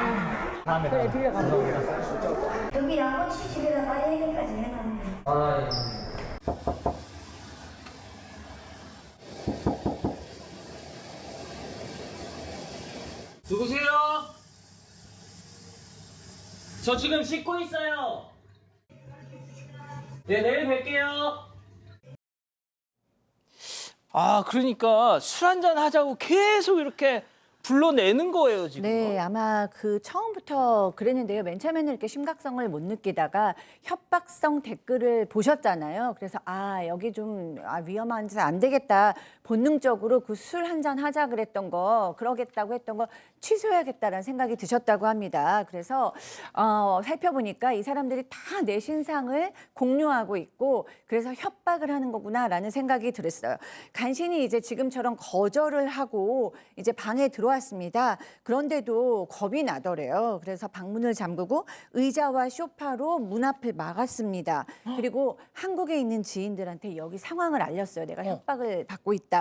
Speaker 8: 다음에 그래 필요 감사합니다.
Speaker 4: 여기 양꼬치 집에다가 얘기까지 해놨는데.
Speaker 8: 아 예.
Speaker 1: 누구세요? 저 지금 씻고 있어요. 네, 내일 뵐게요. 아, 그러니까 술 한잔 하자고 계속 이렇게 불러내는 거예요, 지금.
Speaker 6: 네, 아마 그 처음부터 그랬는데요. 맨 처음에는 이렇게 심각성을 못 느끼다가 협박성 댓글을 보셨잖아요. 그래서 여기 좀 위험한 짓 안 되겠다. 본능적으로 그 술 한잔 하자 그랬던 거, 그러겠다고 했던 거 취소해야겠다라는 생각이 드셨다고 합니다. 그래서 살펴보니까 이 사람들이 다 내 신상을 공유하고 있고, 그래서 협박을 하는 거구나라는 생각이 들었어요. 간신히 이제 지금처럼 거절을 하고 이제 방에 들어왔습니다. 그런데도 겁이 나더래요. 그래서 방문을 잠그고 의자와 소파로 문 앞을 막았습니다. 그리고 한국에 있는 지인들한테 여기 상황을 알렸어요. 내가 협박을 받고 있다.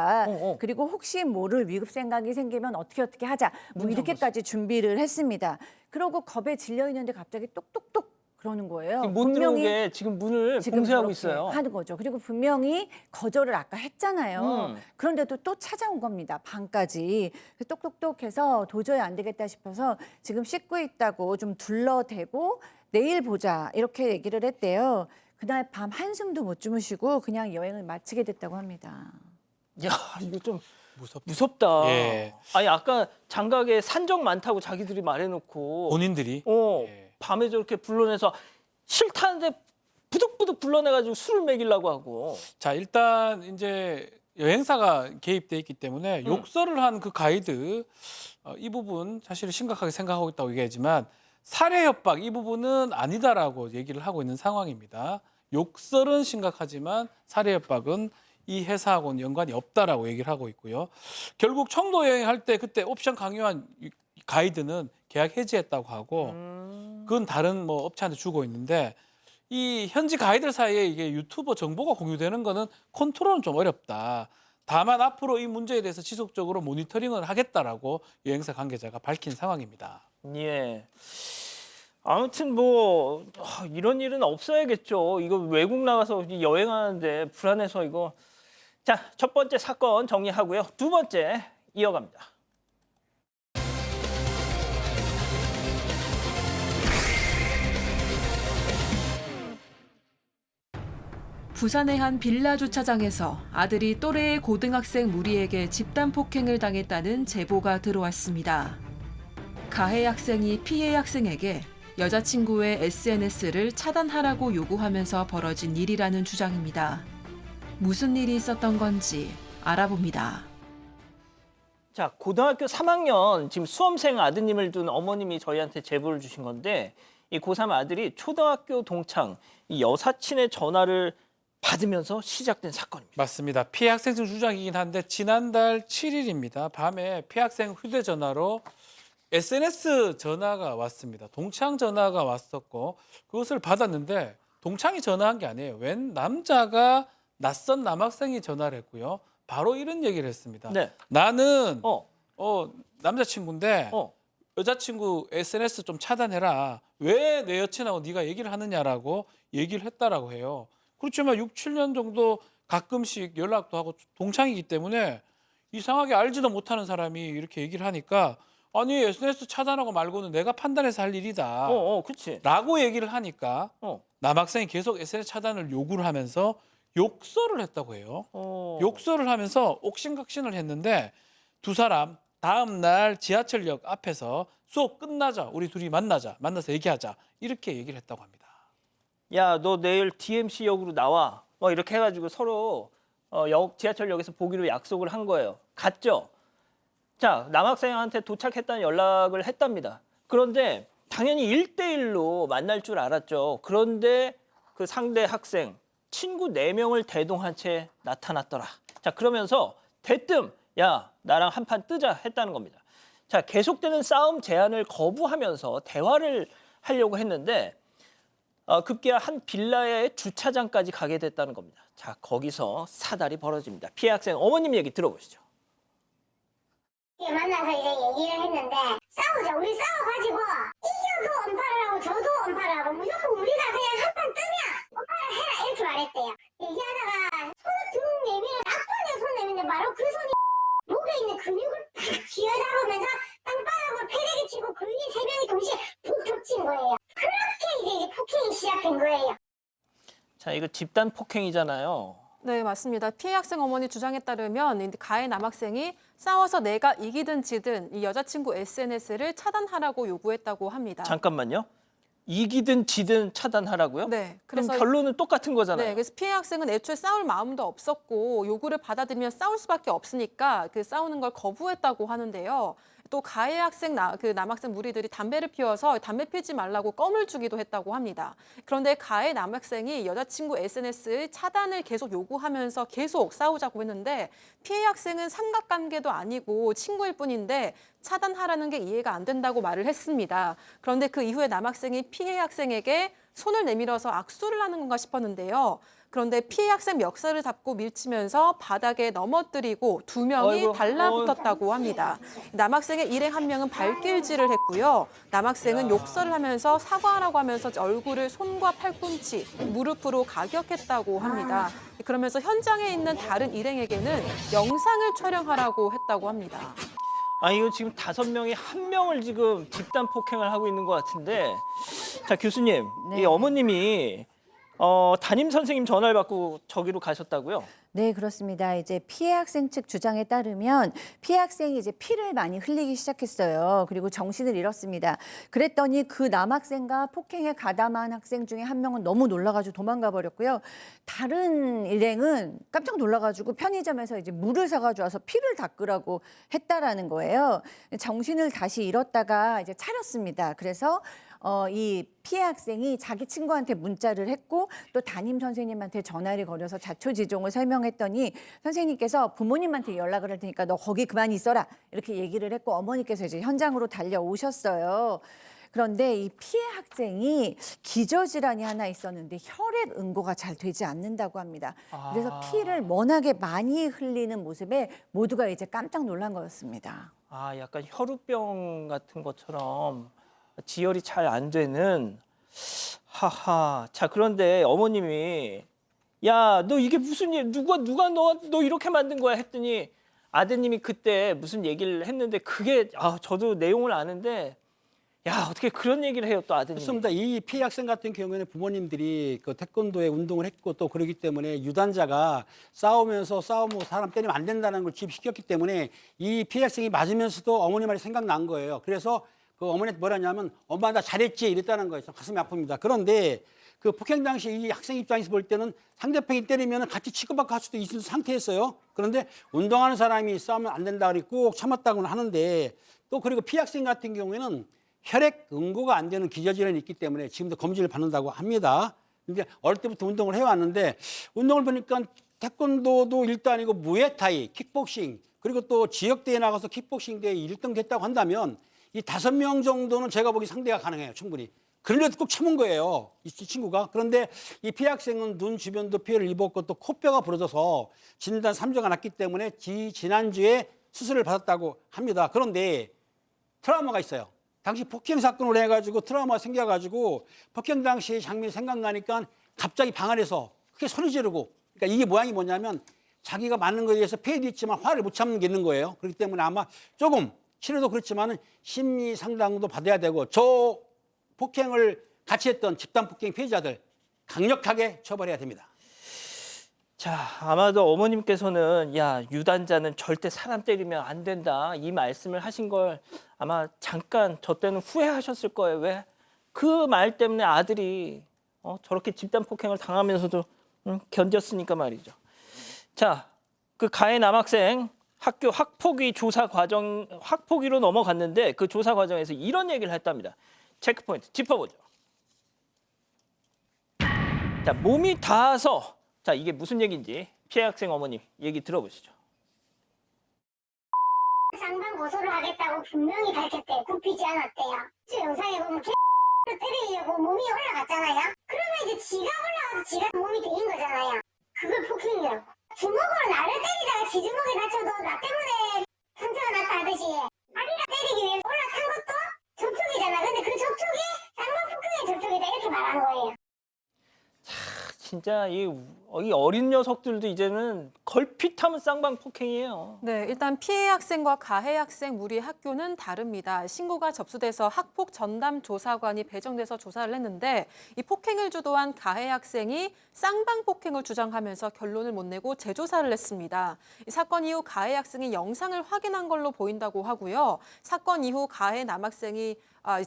Speaker 6: 그리고 혹시 모를 위급 생각이 생기면 어떻게 하자. 뭐 이렇게까지 준비를 했습니다. 그러고 겁에 질려 있는데 갑자기 똑똑똑 그러는 거예요.
Speaker 1: 못 들어오게 지금 문을 봉쇄하고
Speaker 6: 그렇게
Speaker 1: 있어요.
Speaker 6: 하는 거죠. 그리고 분명히 거절을 아까 했잖아요. 그런데도 또 찾아온 겁니다. 방까지. 똑똑똑해서 도저히 안 되겠다 싶어서 지금 씻고 있다고 좀 둘러대고 내일 보자 이렇게 얘기를 했대요. 그날 밤 한숨도 못 주무시고 그냥 여행을 마치게 됐다고 합니다.
Speaker 1: 야, 이거 좀 무섭다.
Speaker 2: 예.
Speaker 1: 아니 아까 장각에 산적 많다고 자기들이 말해놓고
Speaker 2: 본인들이 예.
Speaker 1: 밤에 저렇게 불러내서 싫다는데 부득부득 불러내가지고 술을 먹이려고 하고.
Speaker 2: 자, 일단 이제 여행사가 개입돼 있기 때문에 욕설을 한 그 가이드 이 부분 사실 심각하게 생각하고 있다고 얘기하지만 살해 협박 이 부분은 아니다라고 얘기를 하고 있는 상황입니다. 욕설은 심각하지만 살해 협박은 이 회사하고는 연관이 없다라고 얘기를 하고 있고요. 결국 청도 여행할 때 그때 옵션 강요한 가이드는 계약 해지했다고 하고 그건 다른 뭐 업체한테 주고 있는데 이 현지 가이드 사이에 이게 유튜버 정보가 공유되는 거는 컨트롤은 좀 어렵다. 다만 앞으로 이 문제에 대해서 지속적으로 모니터링을 하겠다라고 여행사 관계자가 밝힌 상황입니다.
Speaker 1: 예. 아무튼 뭐 이런 일은 없어야겠죠. 이거 외국 나가서 여행하는데 불안해서 이거. 자, 첫 번째 사건 정리하고요. 두 번째 이어갑니다.
Speaker 11: 부산의 한 빌라 주차장에서 아들이 또래의 고등학생 무리에게 집단 폭행을 당했다는 제보가 들어왔습니다. 가해 학생이 피해 학생에게 여자친구의 SNS를 차단하라고 요구하면서 벌어진 일이라는 주장입니다. 무슨 일이 있었던 건지 알아봅니다.
Speaker 1: 자, 고등학교 3학년 지금 수험생 아드님을 둔 어머님이 저희한테 제보를 주신 건데 이 고3 아들이 초등학교 동창 이 여사친의 전화를 받으면서 시작된 사건입니다.
Speaker 2: 맞습니다. 피해 학생 측 주장이긴 한데 지난달 7일입니다. 밤에 피해 학생 휴대전화로 SNS 전화가 왔습니다. 동창 전화가 왔었고 그것을 받았는데 동창이 전화한 게 아니에요. 웬 남자가 낯선 남학생이 전화를 했고요. 바로 이런 얘기를 했습니다.
Speaker 1: 네.
Speaker 2: 나는 남자친구인데 여자친구 SNS 좀 차단해라. 왜 내 여친하고 네가 얘기를 하느냐라고 얘기를 했다라고 해요. 그렇지만 6, 7년 정도 가끔씩 연락도 하고 동창이기 때문에 이상하게 알지도 못하는 사람이 이렇게 얘기를 하니까 아니 SNS 차단하고 말고는 내가 판단해서 할 일이다.
Speaker 1: 그렇지.
Speaker 2: 라고 얘기를 하니까 남학생이 계속 SNS 차단을 요구를 하면서 욕설을 했다고 해요. 욕설을 하면서 옥신각신을 했는데 두 사람 다음 날 지하철역 앞에서 수업 끝나자 우리 둘이 만나서 얘기하자 이렇게 얘기를 했다고 합니다.
Speaker 1: 야, 너 내일 DMC 역으로 나와. 뭐 이렇게 해가지고 서로 지하철역에서 보기로 약속을 한 거예요. 갔죠? 자, 남학생한테 도착했다는 연락을 했답니다. 그런데 당연히 1대1로 만날 줄 알았죠. 그런데 그 상대 학생 친구 4명을 대동한 채 나타났더라. 자, 그러면서 대뜸 야, 나랑 한판 뜨자 했다는 겁니다. 자, 계속되는 싸움 제안을 거부하면서 대화를 하려고 했는데 급기야 한 빌라의 주차장까지 가게 됐다는 겁니다. 자, 거기서 사달이 벌어집니다. 피해 학생 어머님 얘기 들어보시죠.
Speaker 4: 만나서 이제 얘기를 했는데 싸우자. 우리 싸워가지고 이겨도 언팔을 하고 저도 언팔을 하고 무조건 우리가 그냥 한판 뜨면 언팔을 해라 이렇게 말했대요. 얘기하다가 손을 등 내밀어 앞손에 손 내미는데 바로 그 손이 목에 있는 근육을 탁 쥐어잡으면서 땅바닥으로 패대기 치고 그 위에 3명이 동시에 푹 겹친 거예요. 그렇게 이제 폭행이 시작된 거예요.
Speaker 1: 자, 이거 집단 폭행이잖아요.
Speaker 3: 네, 맞습니다. 피해 학생 어머니 주장에 따르면 가해 남학생이 싸워서 내가 이기든 지든 이 여자친구 SNS를 차단하라고 요구했다고 합니다.
Speaker 1: 잠깐만요. 이기든 지든 차단하라고요?
Speaker 3: 네.
Speaker 1: 그럼 결론은 똑같은 거잖아요.
Speaker 3: 네, 그래서 피해 학생은 애초에 싸울 마음도 없었고 요구를 받아들이면 싸울 수밖에 없으니까 그 싸우는 걸 거부했다고 하는데요. 또 가해 학생 그 남학생 무리들이 담배를 피워서 담배 피지 말라고 껌을 주기도 했다고 합니다. 그런데 가해 남학생이 여자친구 SNS 차단을 계속 요구하면서 계속 싸우자고 했는데 피해 학생은 삼각관계도 아니고 친구일 뿐인데 차단하라는 게 이해가 안 된다고 말을 했습니다. 그런데 그 이후에 남학생이 피해 학생에게 손을 내밀어서 악수를 하는 건가 싶었는데요. 그런데 피해 학생 멱살을 잡고 밀치면서 바닥에 넘어뜨리고 2명이
Speaker 1: 아이고,
Speaker 3: 달라붙었다고 합니다. 남학생의 일행 1명은 발길질을 했고요. 남학생은 욕설을 하면서 사과하라고 하면서 얼굴을 손과 팔꿈치, 무릎으로 가격했다고 합니다. 그러면서 현장에 있는 다른 일행에게는 영상을 촬영하라고 했다고 합니다.
Speaker 1: 아, 이거 지금 5명이 1명을 지금 집단 폭행을 하고 있는 것 같은데, 자, 교수님,
Speaker 6: 네.
Speaker 1: 이 어머님이 담임 선생님 전화를 받고 저기로 가셨다고요?
Speaker 6: 네, 그렇습니다. 이제 피해 학생 측 주장에 따르면 피해 학생이 이제 피를 많이 흘리기 시작했어요. 그리고 정신을 잃었습니다. 그랬더니 그 남학생과 폭행에 가담한 학생 중에 1명은 너무 놀라가지고 도망가 버렸고요. 다른 일행은 깜짝 놀라가지고 편의점에서 이제 물을 사가지고 와서 피를 닦으라고 했다라는 거예요. 정신을 다시 잃었다가 이제 차렸습니다. 그래서 이 피해 학생이 자기 친구한테 문자를 했고 또 담임 선생님한테 전화를 걸어서 자초지종을 설명했더니 선생님께서 부모님한테 연락을 할 테니까 너 거기 그만 있어라 이렇게 얘기를 했고 어머니께서 이제 현장으로 달려오셨어요. 그런데 이 피해 학생이 기저질환이 하나 있었는데 혈액 응고가 잘 되지 않는다고 합니다. 그래서 피를 워낙에 많이 흘리는 모습에 모두가 이제 깜짝 놀란 거였습니다.
Speaker 1: 아, 약간 혈우병 같은 것처럼 지혈이 잘 안 되는. 하하. 자, 그런데 어머님이 야, 너 이게 무슨 일? 누가 너 이렇게 만든 거야? 했더니 아드님이 그때 무슨 얘기를 했는데 그게 저도 내용을 아는데 야, 어떻게 그런 얘기를 해요, 또 아드님이.
Speaker 7: 그렇습니다. 이 피해 학생 같은 경우에는 부모님들이 그 태권도에 운동을 했고 또 그러기 때문에 유단자가 싸우면서 사람 때리면 안 된다는 걸 주입시켰기 때문에 이 피해 학생이 맞으면서도 어머니 말이 생각난 거예요. 그래서 그 어머니한테 뭐라냐면 엄마 나 잘했지 이랬다는 거예요. 가슴이 아픕니다. 그런데 그 폭행 당시 이 학생 입장에서 볼 때는 상대편이 때리면 같이 치고받고 할 수도 있는 상태였어요. 그런데 운동하는 사람이 싸우면 안 된다 그러고 꼭 참았다고는 하는데 또 그리고 피해 학생 같은 경우에는 혈액 응고가 안 되는 기저질환이 있기 때문에 지금도 검진을 받는다고 합니다. 근데 어릴 때부터 운동을 해왔는데 운동을 보니까 태권도도 일단이고 무에타이, 킥복싱 그리고 또 지역대회 나가서 킥복싱 대회 1등 됐다고 한다면 이 5명 정도는 제가 보기 상대가 가능해요, 충분히. 그런데도 꼭 참은 거예요, 이 친구가. 그런데 이 피해 학생은 눈 주변도 피해를 입었고 또 코뼈가 부러져서 진단 3주가 났기 때문에 지난주에 수술을 받았다고 합니다. 그런데 트라우마가 있어요. 당시 폭행 사건을 해가지고 트라우마가 생겨가지고 폭행 당시 장면이 생각나니까 갑자기 방 안에서 크게 소리 지르고 그러니까 이게 모양이 뭐냐면 자기가 맞는 거에 대해서 피해도 있지만 화를 못 참는 게 있는 거예요. 그렇기 때문에 아마 조금 치료도 그렇지만 심리 상담도 받아야 되고 저 폭행을 같이 했던 집단 폭행 피해자들 강력하게 처벌해야 됩니다.
Speaker 1: 자, 아마도 어머님께서는 야, 유단자는 절대 사람 때리면 안 된다 이 말씀을 하신 걸 아마 잠깐 저 때는 후회하셨을 거예요. 왜? 그 말 때문에 아들이 저렇게 집단 폭행을 당하면서도 견뎠으니까 말이죠. 자, 그 가해 남학생 학교 학폭위로 넘어갔는데 그 조사 과정에서 이런 얘기를 했답니다. 체크포인트 짚어보죠. 자, 몸이 닿아서 자, 이게 무슨 얘기인지 피해 학생 어머님 얘기 들어보시죠.
Speaker 4: 상당 고소를 하겠다고 분명히 밝혔대요. 굽히지 않았대요. 저 영상에 보면 때리려고 몸이 올라갔잖아요. 그러면 이제 지가 올라가서 지가 몸이 데인 거잖아요. 그걸 폭행이라고. 주먹으로 나를 때리다가 지 주먹에 다쳐도 나 때문에 상처가 났다 하듯이 아니라 때리기 위해서 올라탄 것도 접촉이잖아. 근데 그 접촉이 쌍방 폭행의 접촉이다 이렇게 말한 거예요.
Speaker 1: 진짜 이 어린 녀석들도 이제는 걸핏하면 쌍방 폭행이에요.
Speaker 3: 네, 일단 피해 학생과 가해 학생 무리 학교는 다릅니다. 신고가 접수돼서 학폭 전담 조사관이 배정돼서 조사를 했는데 이 폭행을 주도한 가해 학생이 쌍방 폭행을 주장하면서 결론을 못 내고 재조사를 했습니다. 이 사건 이후 가해 학생이 영상을 확인한 걸로 보인다고 하고요. 사건 이후 가해 남학생이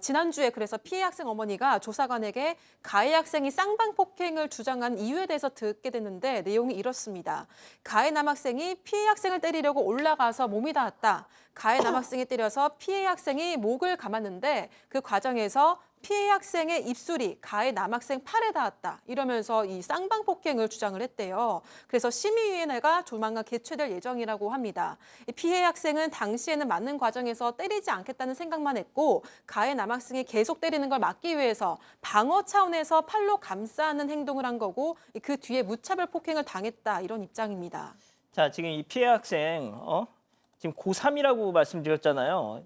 Speaker 3: 지난주에 그래서 피해 학생 어머니가 조사관에게 가해 학생이 쌍방 폭행을 주장한 이유에 대해서 듣게 됐는데 내용이 이렇습니다. 가해 남학생이 피해 학생을 때리려고 올라가서 몸이 닿았다. 가해 남학생이 때려서 피해 학생이 목을 감았는데 그 과정에서 피해 학생의 입술이 가해 남학생 팔에 닿았다 이러면서 이 쌍방폭행을 주장을 했대요. 그래서 심의위원회가 조만간 개최될 예정이라고 합니다. 이 피해 학생은 당시에는 맞는 과정에서 때리지 않겠다는 생각만 했고 가해 남학생이 계속 때리는 걸 막기 위해서 방어 차원에서 팔로 감싸는 행동을 한 거고 그 뒤에 무차별 폭행을 당했다 이런 입장입니다.
Speaker 1: 자, 지금 이 피해 학생 지금 고3이라고 말씀드렸잖아요.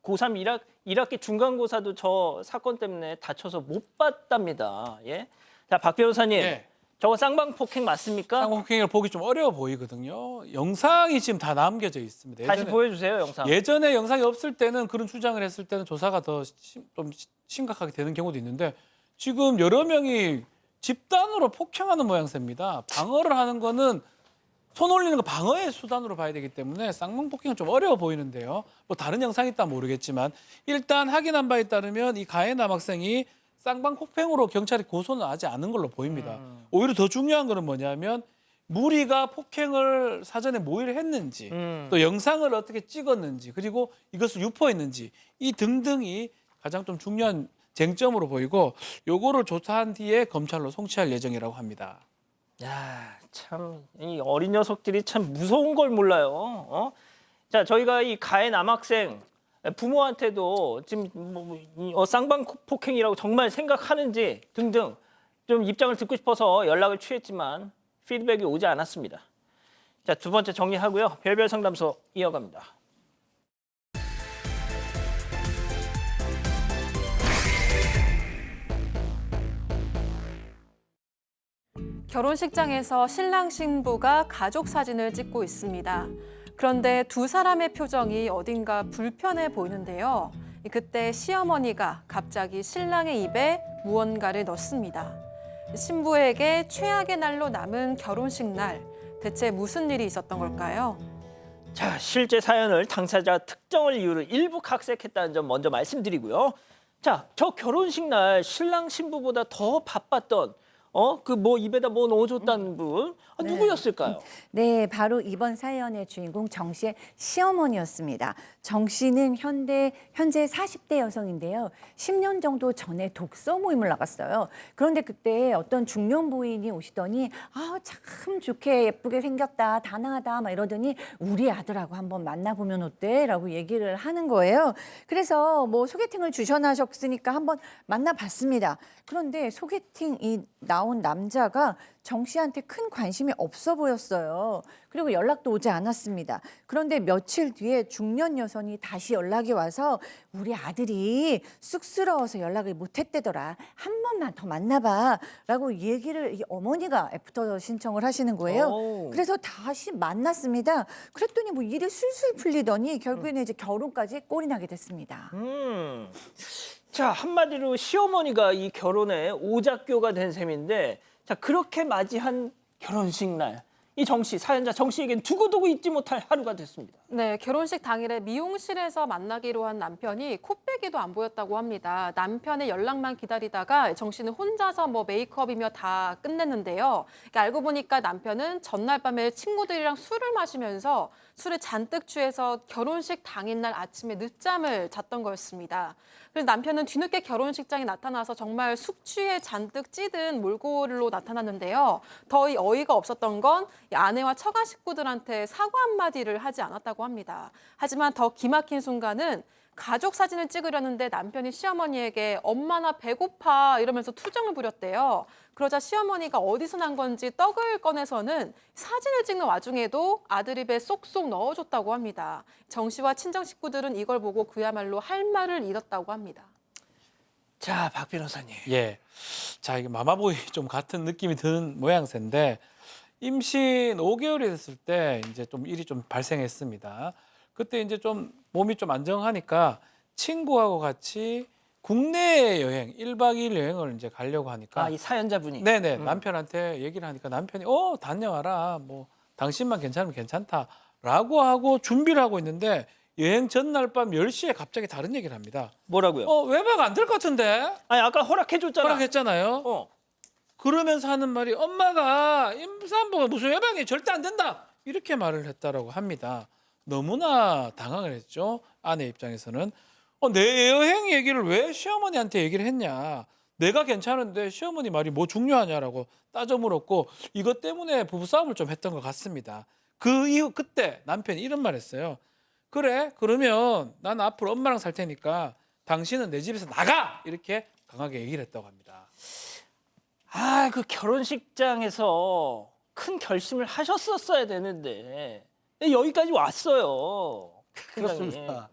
Speaker 1: 고3 1학기 중간고사도 저 사건 때문에 다쳐서 못 봤답니다. 예. 자, 박 변호사님.
Speaker 2: 예.
Speaker 1: 저거 쌍방폭행 맞습니까?
Speaker 2: 쌍방폭행을 보기 좀 어려워 보이거든요. 영상이 지금 다 남겨져 있습니다.
Speaker 1: 다시 보여주세요, 영상.
Speaker 2: 예전에 영상이 없을 때는 그런 주장을 했을 때는 조사가 더 좀 심각하게 되는 경우도 있는데 지금 여러 명이 집단으로 폭행하는 모양새입니다. 방어를 하는 거는 손 올리는 거 방어의 수단으로 봐야 되기 때문에 쌍방폭행은 좀 어려워 보이는데요. 뭐 다른 영상이 있다면 모르겠지만 일단 확인한 바에 따르면 이 가해 남학생이 쌍방폭행으로 경찰이 고소는 하지 않은 걸로 보입니다. 오히려 더 중요한 거는 뭐냐면 무리가 폭행을 사전에 모의를 했는지 또 영상을 어떻게 찍었는지 그리고 이것을 유포했는지 이 등등이 가장 좀 중요한 쟁점으로 보이고 요거를 조사한 뒤에 검찰로 송치할 예정이라고 합니다.
Speaker 1: 야, 참 이 어린 녀석들이 참 무서운 걸 몰라요. 자, 저희가 이 가해 남학생 부모한테도 지금 쌍방폭행이라고 정말 생각하는지 등등 좀 입장을 듣고 싶어서 연락을 취했지만 피드백이 오지 않았습니다. 자, 두 번째 정리하고요. 별별 상담소 이어갑니다.
Speaker 3: 결혼식장에서 신랑 신부가 가족 사진을 찍고 있습니다. 그런데 두 사람의 표정이 어딘가 불편해 보이는데요. 그때 시어머니가 갑자기 신랑의 입에 무언가를 넣습니다. 신부에게 최악의 날로 남은 결혼식 날, 대체 무슨 일이 있었던 걸까요?
Speaker 1: 자, 실제 사연을 당사자 특정을 이유로 일부 각색했다는 점 먼저 말씀드리고요. 자, 저 결혼식 날 신랑 신부보다 더 바빴던 그 입에다 뭐 넣어줬다는 분 누구였을까요?
Speaker 6: 네, 바로 이번 사연의 주인공 정 씨의 시어머니였습니다. 정 씨는 현재 40대 여성인데요. 10년 정도 전에 독서 모임을 나갔어요. 그런데 그때 어떤 중년 부인이 오시더니 참 좋게 예쁘게 생겼다, 단아하다 막 이러더니 우리 아들하고 한번 만나보면 어때? 라고 얘기를 하는 거예요. 그래서 뭐 소개팅을 주선하셨으니까 한번 만나봤습니다. 그런데 소개팅이 나온 남자가 정 씨한테 큰 관심이 없어 보였어요. 그리고 연락도 오지 않았습니다. 그런데 며칠 뒤에 중년 여성이 다시 연락이 와서 우리 아들이 쑥스러워서 연락을 못했대더라. 한 번만 더 만나봐 라고 얘기를 이 어머니가 애프터 신청을 하시는 거예요.
Speaker 1: 오.
Speaker 6: 그래서 다시 만났습니다. 그랬더니 뭐 일이 술술 풀리더니 결국에는 이제 결혼까지 꼴이 나게 됐습니다.
Speaker 1: 자, 한마디로 시어머니가 이 결혼에 오작교가 된 셈인데, 자, 그렇게 맞이한 결혼식 날, 이 정 씨, 사연자 정 씨에겐 두고두고 잊지 못할 하루가 됐습니다.
Speaker 3: 네, 결혼식 당일에 미용실에서 만나기로 한 남편이 코빼기도 안 보였다고 합니다. 남편의 연락만 기다리다가 정 씨는 혼자서 뭐 메이크업이며 다 끝냈는데요. 그러니까 알고 보니까 남편은 전날 밤에 친구들이랑 술을 마시면서 술에 잔뜩 취해서 결혼식 당일날 아침에 늦잠을 잤던 거였습니다. 그래서 남편은 뒤늦게 결혼식장에 나타나서 정말 숙취에 잔뜩 찌든 몰골로 나타났는데요. 더 어이가 없었던 건 아내와 처가 식구들한테 사과 한마디를 하지 않았다고 합니다. 하지만 더 기막힌 순간은 가족 사진을 찍으려는데 남편이 시어머니에게 엄마 나 배고파 이러면서 투정을 부렸대요. 그러자 시어머니가 어디서 난 건지 떡을 꺼내서는 사진을 찍는 와중에도 아들 입에 쏙쏙 넣어줬다고 합니다. 정 씨와 친정 식구들은 이걸 보고 그야말로 할 말을 잃었다고 합니다.
Speaker 1: 자, 박 변호사님.
Speaker 2: 예. 자, 이게 마마보이 좀 같은 느낌이 드는 모양새인데 임신 5개월이 됐을 때 이제 좀 일이 좀 발생했습니다. 그때 이제 좀 몸이 좀 안정하니까 친구하고 같이 국내 여행, 1박 2일 여행을 이제 가려고 하니까
Speaker 1: 이 사연자분이.
Speaker 2: 네네. 남편한테 얘기를 하니까 남편이 다녀와라. 뭐 당신만 괜찮으면 괜찮다라고 하고 준비를 하고 있는데 여행 전날 밤 10시에 갑자기 다른 얘기를 합니다.
Speaker 1: 뭐라고요?
Speaker 2: 외박 안 될 것 같은데?
Speaker 1: 아니, 아까 허락해줬잖아.
Speaker 2: 허락했잖아요. 그러면서 하는 말이 엄마가 임산부가 무슨 외박이 절대 안 된다. 이렇게 말을 했다라고 합니다. 너무나 당황을 했죠. 아내 입장에서는. 내 여행 얘기를 왜 시어머니한테 얘기를 했냐. 내가 괜찮은데 시어머니 말이 뭐 중요하냐라고 따져 물었고 이것 때문에 부부싸움을 좀 했던 것 같습니다. 그 이후 그때 남편이 이런 말 했어요. 그래 그러면 난 앞으로 엄마랑 살 테니까 당신은 내 집에서 나가! 이렇게 강하게 얘기를 했다고 합니다.
Speaker 1: 아, 그 결혼식장에서 큰 결심을 하셨었어야 되는데 여기까지 왔어요.
Speaker 7: 그렇습니다.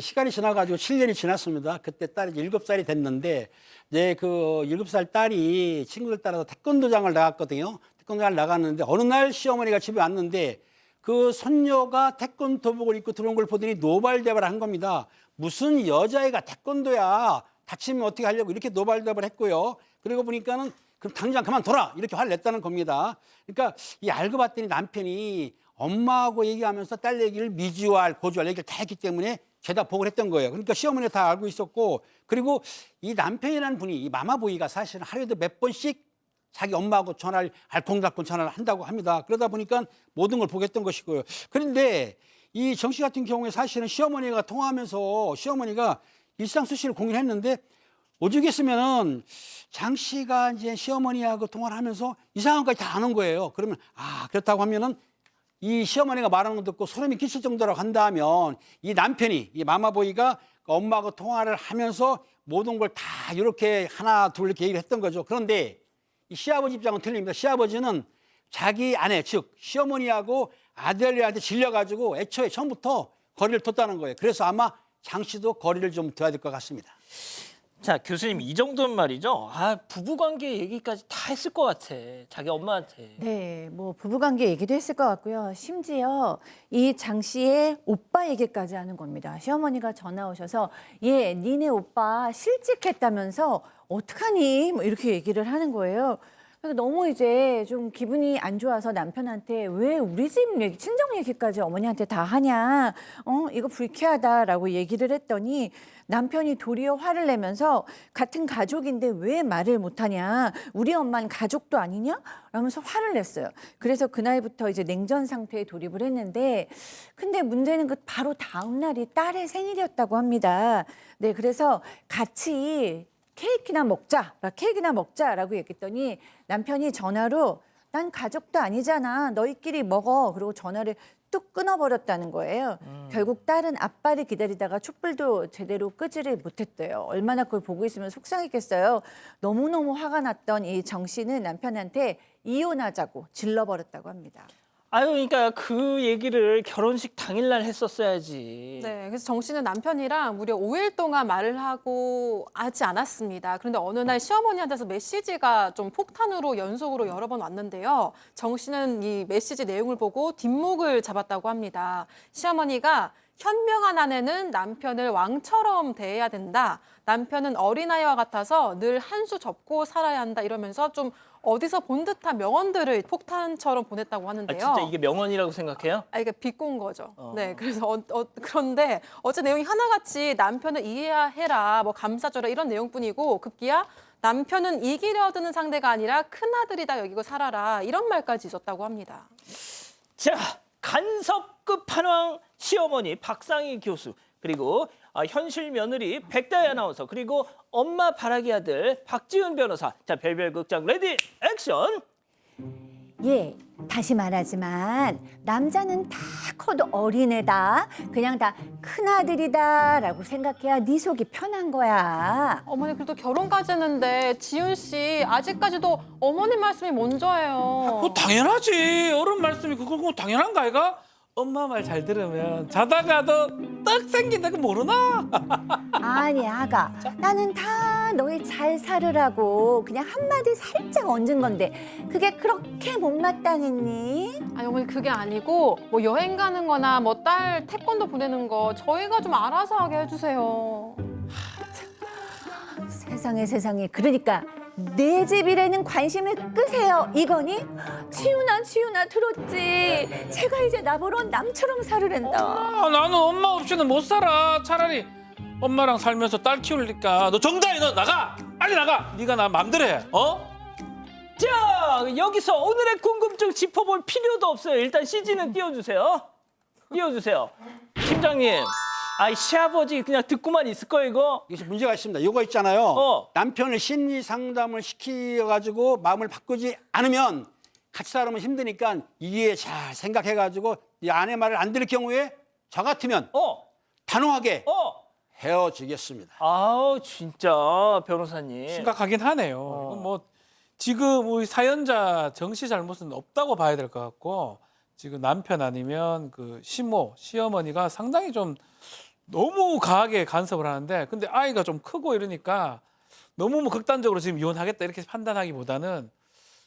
Speaker 7: 시간이 지나가지고 7년이 지났습니다. 그때 딸이 7살이 됐는데 이제 그 7살 딸이 친구들 따라서 태권도장을 나갔거든요. 태권도장을 나갔는데 어느 날 시어머니가 집에 왔는데 그 손녀가 태권도복을 입고 들어온 걸 보더니 노발대발을 한 겁니다. 무슨 여자애가 태권도야. 다치면 어떻게 하려고 이렇게 노발대발을 했고요. 그리고 보니까는 그럼 당장 그만둬라 이렇게 화를 냈다는 겁니다. 그러니까 이 알고 봤더니 남편이 엄마하고 얘기하면서 딸 얘기를 미주알, 고주알 얘기를 다 했기 때문에 죄다 보고를 했던 거예요. 그러니까 시어머니가 다 알고 있었고 그리고 이 남편이라는 분이 이 마마보이가 사실은 하루에도 몇 번씩 자기 엄마하고 전화를 알콩달콩 전화를 한다고 합니다. 그러다 보니까 모든 걸 보겠던 것이고요. 그런데 이 정 씨 같은 경우에 사실은 시어머니가 통화하면서 시어머니가 일상수시를 공유했는데 오죽했으면은 장 씨가 이제 시어머니하고 통화를 하면서 이 상황까지 다 아는 거예요. 그러면 그렇다고 하면은 이 시어머니가 말하는 거 듣고 소름이 끼칠 정도라고 한다면 이 남편이 이 마마보이가 엄마하고 통화를 하면서 모든 걸 다 이렇게 하나 둘 이렇게 얘기를 했던 거죠. 그런데 이 시아버지 입장은 틀립니다. 시아버지는 자기 아내 즉 시어머니하고 아들한테 질려가지고 애초에 처음부터 거리를 뒀다는 거예요. 그래서 아마 장 씨도 거리를 좀 둬야 될 것 같습니다.
Speaker 1: 자, 교수님 이 정도는 말이죠. 부부관계 얘기까지 다 했을 것 같아. 자기 엄마한테.
Speaker 6: 네, 뭐 부부관계 얘기도 했을 것 같고요. 심지어 이 장 씨의 오빠 얘기까지 하는 겁니다. 시어머니가 전화 오셔서 니네 오빠 실직했다면서 어떡하니? 뭐 이렇게 얘기를 하는 거예요. 그래서 너무 이제 좀 기분이 안 좋아서 남편한테 왜 우리 집 얘기, 친정 얘기까지 어머니한테 다 하냐? 이거 불쾌하다라고 얘기를 했더니 남편이 도리어 화를 내면서 같은 가족인데 왜 말을 못하냐? 우리 엄마는 가족도 아니냐? 라면서 화를 냈어요. 그래서 그날부터 이제 냉전 상태에 돌입을 했는데 근데 문제는 그 바로 다음 날이 딸의 생일이었다고 합니다. 네, 그래서 같이 케이크나 먹자라고 얘기했더니 남편이 전화로 난 가족도 아니잖아. 너희끼리 먹어. 그리고 전화를 뚝 끊어버렸다는 거예요. 결국 딸은 아빠를 기다리다가 촛불도 제대로 끄지를 못했대요. 얼마나 그걸 보고 있으면 속상했겠어요. 너무너무 화가 났던 이 정 씨는 남편한테 이혼하자고 질러버렸다고 합니다.
Speaker 1: 그러니까 그 얘기를 결혼식 당일날 했었어야지.
Speaker 3: 네, 그래서 정 씨는 남편이랑 무려 5일 동안 말을 하고 하지 않았습니다. 그런데 어느 날 시어머니한테서 메시지가 좀 폭탄으로 연속으로 여러 번 왔는데요. 정 씨는 이 메시지 내용을 보고 뒷목을 잡았다고 합니다. 시어머니가 현명한 아내는 남편을 왕처럼 대해야 된다. 남편은 어린아이와 같아서 늘 한 수 접고 살아야 한다. 이러면서 좀 어디서 본 듯한 명언들을 폭탄처럼 보냈다고 하는데요.
Speaker 1: 진짜 이게 명언이라고 생각해요?
Speaker 3: 이게 비꼰 거죠. 네, 그래서 그런데 어제 내용이 하나같이 남편을 이해해라, 뭐 감싸줘라 이런 내용뿐이고 급기야 남편은 이기려 드는 상대가 아니라 큰아들이다 여기고 살아라 이런 말까지 있었다고 합니다.
Speaker 1: 자, 간섭 끝판왕 시어머니 박상희 교수 그리고 현실 며느리 백다희 아나운서 그리고 엄마 바라기 아들 박지훈 변호사. 자, 별별 극장 레디 액션.
Speaker 6: 다시 말하지만 남자는 다 커도 어린애다. 그냥 다 큰아들이다라고 생각해야 네 속이 편한 거야.
Speaker 3: 어머니 그래도 결혼까지 했는데 지훈 씨 아직까지도 어머니 말씀이 먼저예요.
Speaker 2: 당연하지. 어른 말씀이 그거 당연한가 아이가? 엄마 말 잘 들으면 자다가도 떡 생긴다 그 모르나?
Speaker 6: 아니 아가, 나는 다 너희 잘 살으라고 그냥 한마디 살짝 얹은 건데 그게 그렇게 못마땅했니?
Speaker 3: 아니 어머니 그게 아니고 뭐 여행 가는 거나 뭐 딸 태권도 보내는 거 저희가 좀 알아서 하게 해주세요.
Speaker 6: 세상에. 그러니까 내 집일에는 관심을 끄세요. 이거니? 치훈아 들었지? 제가 이제 나보러 남처럼 살으랜다.
Speaker 2: 나는 엄마 없이는 못 살아. 차라리 엄마랑 살면서 딸 키우니까 너 정다희 너 나가. 빨리 나가. 네가 나 맘대로 해.
Speaker 1: 자, 여기서 오늘의 궁금증 짚어볼 필요도 없어요. 일단 CG는 띄워주세요. 팀장님, 아이 시아버지 그냥 듣고만 있을 거야 이거.
Speaker 7: 이것이 문제가 있습니다. 이거 있잖아요. 남편을 심리 상담을 시켜가지고 마음을 바꾸지 않으면 같이 살면 힘드니까 이게 잘 생각해가지고 이 아내 말을 안 들을 경우에 저 같으면 단호하게 헤어지겠습니다.
Speaker 1: 아우 진짜 변호사님.
Speaker 2: 심각하긴 하네요. 이건 뭐 지금 우리 사연자 정 씨 잘못은 없다고 봐야 될 것 같고 지금 남편 아니면 그 시모, 시어머니가 상당히 좀 너무 강하게 간섭을 하는데 근데 아이가 좀 크고 이러니까 너무 뭐 극단적으로 지금 이혼하겠다 이렇게 판단하기보다는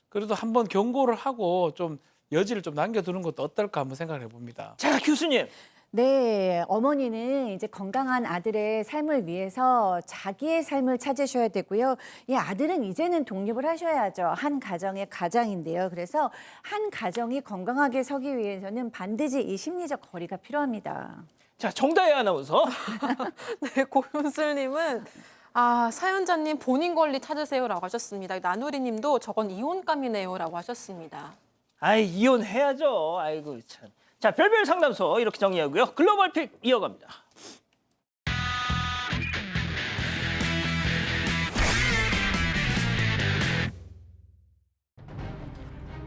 Speaker 2: 그래도 한번 경고를 하고 좀 여지를 좀 남겨두는 것도 어떨까 한번 생각을 해봅니다.
Speaker 1: 자 교수님.
Speaker 6: 네, 어머니는 이제 건강한 아들의 삶을 위해서 자기의 삶을 찾으셔야 되고요. 이 아들은 이제는 독립을 하셔야죠. 한 가정의 가장인데요. 그래서 한 가정이 건강하게 서기 위해서는 반드시 이 심리적 거리가 필요합니다.
Speaker 1: 자 정다혜 아나운서.
Speaker 3: 네, 고윤슬님은 사연자님 본인 권리 찾으세요라고 하셨습니다. 나누리님도 저건 이혼감이네요라고 하셨습니다.
Speaker 1: 아이 이혼해야죠. 아이고 참. 자 별별 상담소 이렇게 정리하고요. 글로벌 픽 이어갑니다.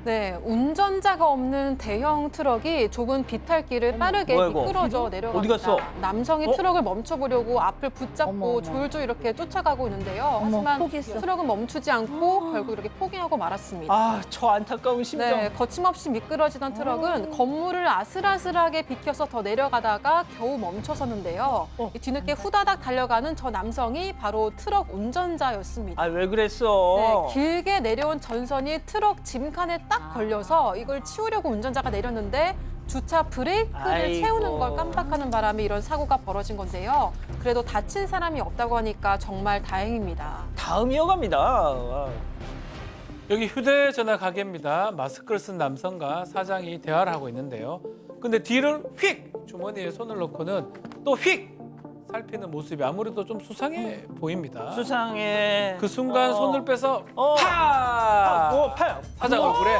Speaker 3: 네, 운전자가 없는 대형 트럭이 좁은 비탈길을 빠르게
Speaker 1: 뭐야, 이거?
Speaker 3: 미끄러져
Speaker 1: 어디
Speaker 3: 내려갑니다.
Speaker 1: 갔어?
Speaker 3: 남성이 트럭을 멈춰보려고 앞을 붙잡고 졸졸 이렇게 쫓아가고 있는데요. 하지만
Speaker 6: 포기했어.
Speaker 3: 트럭은 멈추지 않고 결국 이렇게 포기하고 말았습니다.
Speaker 1: 아 저 안타까운 심정.
Speaker 3: 네, 거침없이 미끄러지던 트럭은 건물을 아슬아슬하게 비켜서 더 내려가다가 겨우 멈춰섰는데요. 이 뒤늦게 후다닥 달려가는 저 남성이 바로 트럭 운전자였습니다.
Speaker 1: 아 왜 그랬어?
Speaker 3: 네, 길게 내려온 전선이 트럭 짐칸에 딱 걸려서 이걸 치우려고 운전자가 내렸는데 주차 브레이크를
Speaker 1: 아이고.
Speaker 3: 채우는 걸 깜빡하는 바람에 이런 사고가 벌어진 건데요. 그래도 다친 사람이 없다고 하니까 정말 다행입니다.
Speaker 1: 다음 이어갑니다.
Speaker 2: 여기 휴대전화 가게입니다. 마스크를 쓴 남성과 사장이 대화를 하고 있는데요. 근데 뒤를 휙 주머니에 손을 넣고는 또 휙 살피는 모습이 아무래도 좀 수상해 보입니다.
Speaker 1: 수상해.
Speaker 2: 그 순간 손을 빼서
Speaker 1: 팔.
Speaker 2: 사장 얼굴에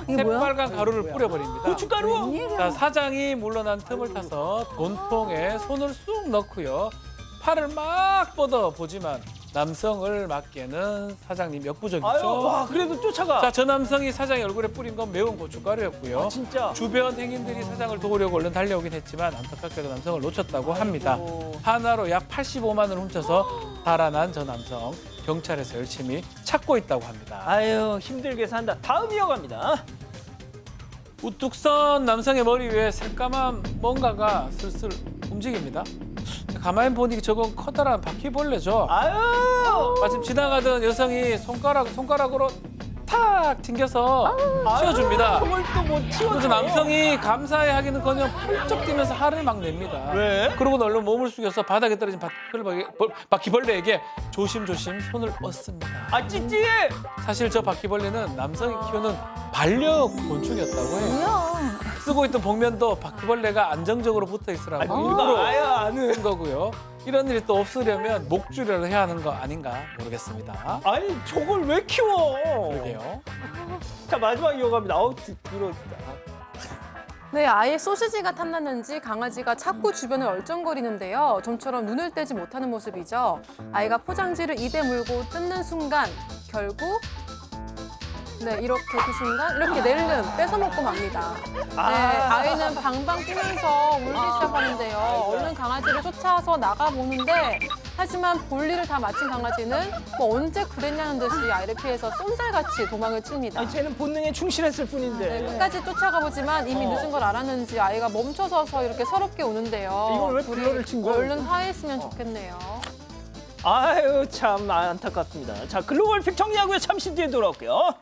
Speaker 6: 이게 뭐야?
Speaker 2: 새빨간 가루를 뿌려버립니다.
Speaker 1: 고춧가루.
Speaker 2: 자, 사장이 물러난 틈을 타서 돈통에 손을 쑥 넣고요. 팔을 막 뻗어 보지만 남성을 맞기에는 사장님 역부족이죠.
Speaker 1: 아유 와 그래도 쫓아가.
Speaker 2: 자, 저 남성이 사장의 얼굴에 뿌린 건 매운 고춧가루였고요.
Speaker 1: 아, 진짜.
Speaker 2: 주변 행인들이 사장을 도우려고 얼른 달려오긴 했지만 안타깝게도 남성을 놓쳤다고 합니다. 하나로 약 85만 원을 훔쳐서 달아난 저 남성 경찰에서 열심히 찾고 있다고 합니다.
Speaker 1: 아유 힘들게 산다. 다음 이어갑니다.
Speaker 2: 우뚝 선 남성의 머리 위에 새까만 뭔가가 슬슬 움직입니다. 가만히 보니 저건 커다란 바퀴벌레죠.
Speaker 1: 아유.
Speaker 2: 마침 지나가던 여성이 손가락으로 탁 튕겨서 치워줍니다.
Speaker 1: 그걸 또 못 치워.
Speaker 2: 그래서 남성이 감사해 하기는커녕 펄쩍 뛰면서 화를 막 냅니다.
Speaker 1: 왜?
Speaker 2: 그러고 얼른 몸을 숙여서 바닥에 떨어진 바퀴벌레에게 조심조심 손을 뻗습니다.
Speaker 1: 아 찌찌해.
Speaker 2: 사실 저 바퀴벌레는 남성이 키우는 반려곤충이었다고 해요.
Speaker 6: 뭐야?
Speaker 2: 쓰고 있던 복면도 바퀴벌레가 안정적으로 붙어 있으라고 일부러
Speaker 1: 아야 아는.
Speaker 2: 한 거고요. 이런 일이 또 없으려면 목줄이라도 해야 하는 거 아닌가 모르겠습니다.
Speaker 1: 아니 저걸 왜 키워?
Speaker 2: 그러게요.
Speaker 1: 자 마지막 이어갑니다. 아우 부끄럽다.
Speaker 3: 네, 아예 소시지가 탐났는지 강아지가 자꾸 주변을 얼쩡거리는데요. 좀처럼 눈을 떼지 못하는 모습이죠. 아이가 포장지를 입에 물고 뜯는 순간 결국 이렇게 그 순간 이렇게 낼름 뺏어먹고 맙니다. 네, 아이는 방방 뛰면서 울기 시작하는데요. 얼른 강아지를 쫓아서 나가보는데 하지만 볼일을 다 마친 강아지는 뭐 언제 그랬냐는 듯이 아이를 피해서 쏜살같이 도망을 칩니다.
Speaker 1: 아니 쟤는 본능에 충실했을 뿐인데.
Speaker 3: 네, 끝까지 쫓아가보지만 이미 늦은 걸 알았는지 아이가 멈춰서서 이렇게 서럽게 우는데요.
Speaker 1: 이걸 왜
Speaker 3: 둘이
Speaker 1: 불러를 친 거야?
Speaker 3: 얼른 화해했으면 좋겠네요.
Speaker 1: 아유 참 안타깝습니다. 자 글로벌 픽 정리하고요. 잠시 뒤에 돌아올게요.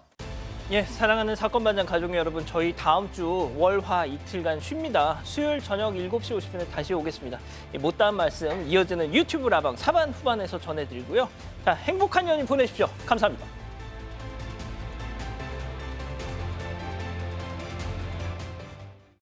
Speaker 1: 예, 사랑하는 사건 반장 가족 여러분, 저희 다음 주 월화 이틀간 쉽니다. 수요일 저녁 7시 50분에 다시 오겠습니다. 못다한 말씀 이어지는 유튜브 라방 사반 후반에서 전해드리고요. 자, 행복한 연인 보내십시오. 감사합니다.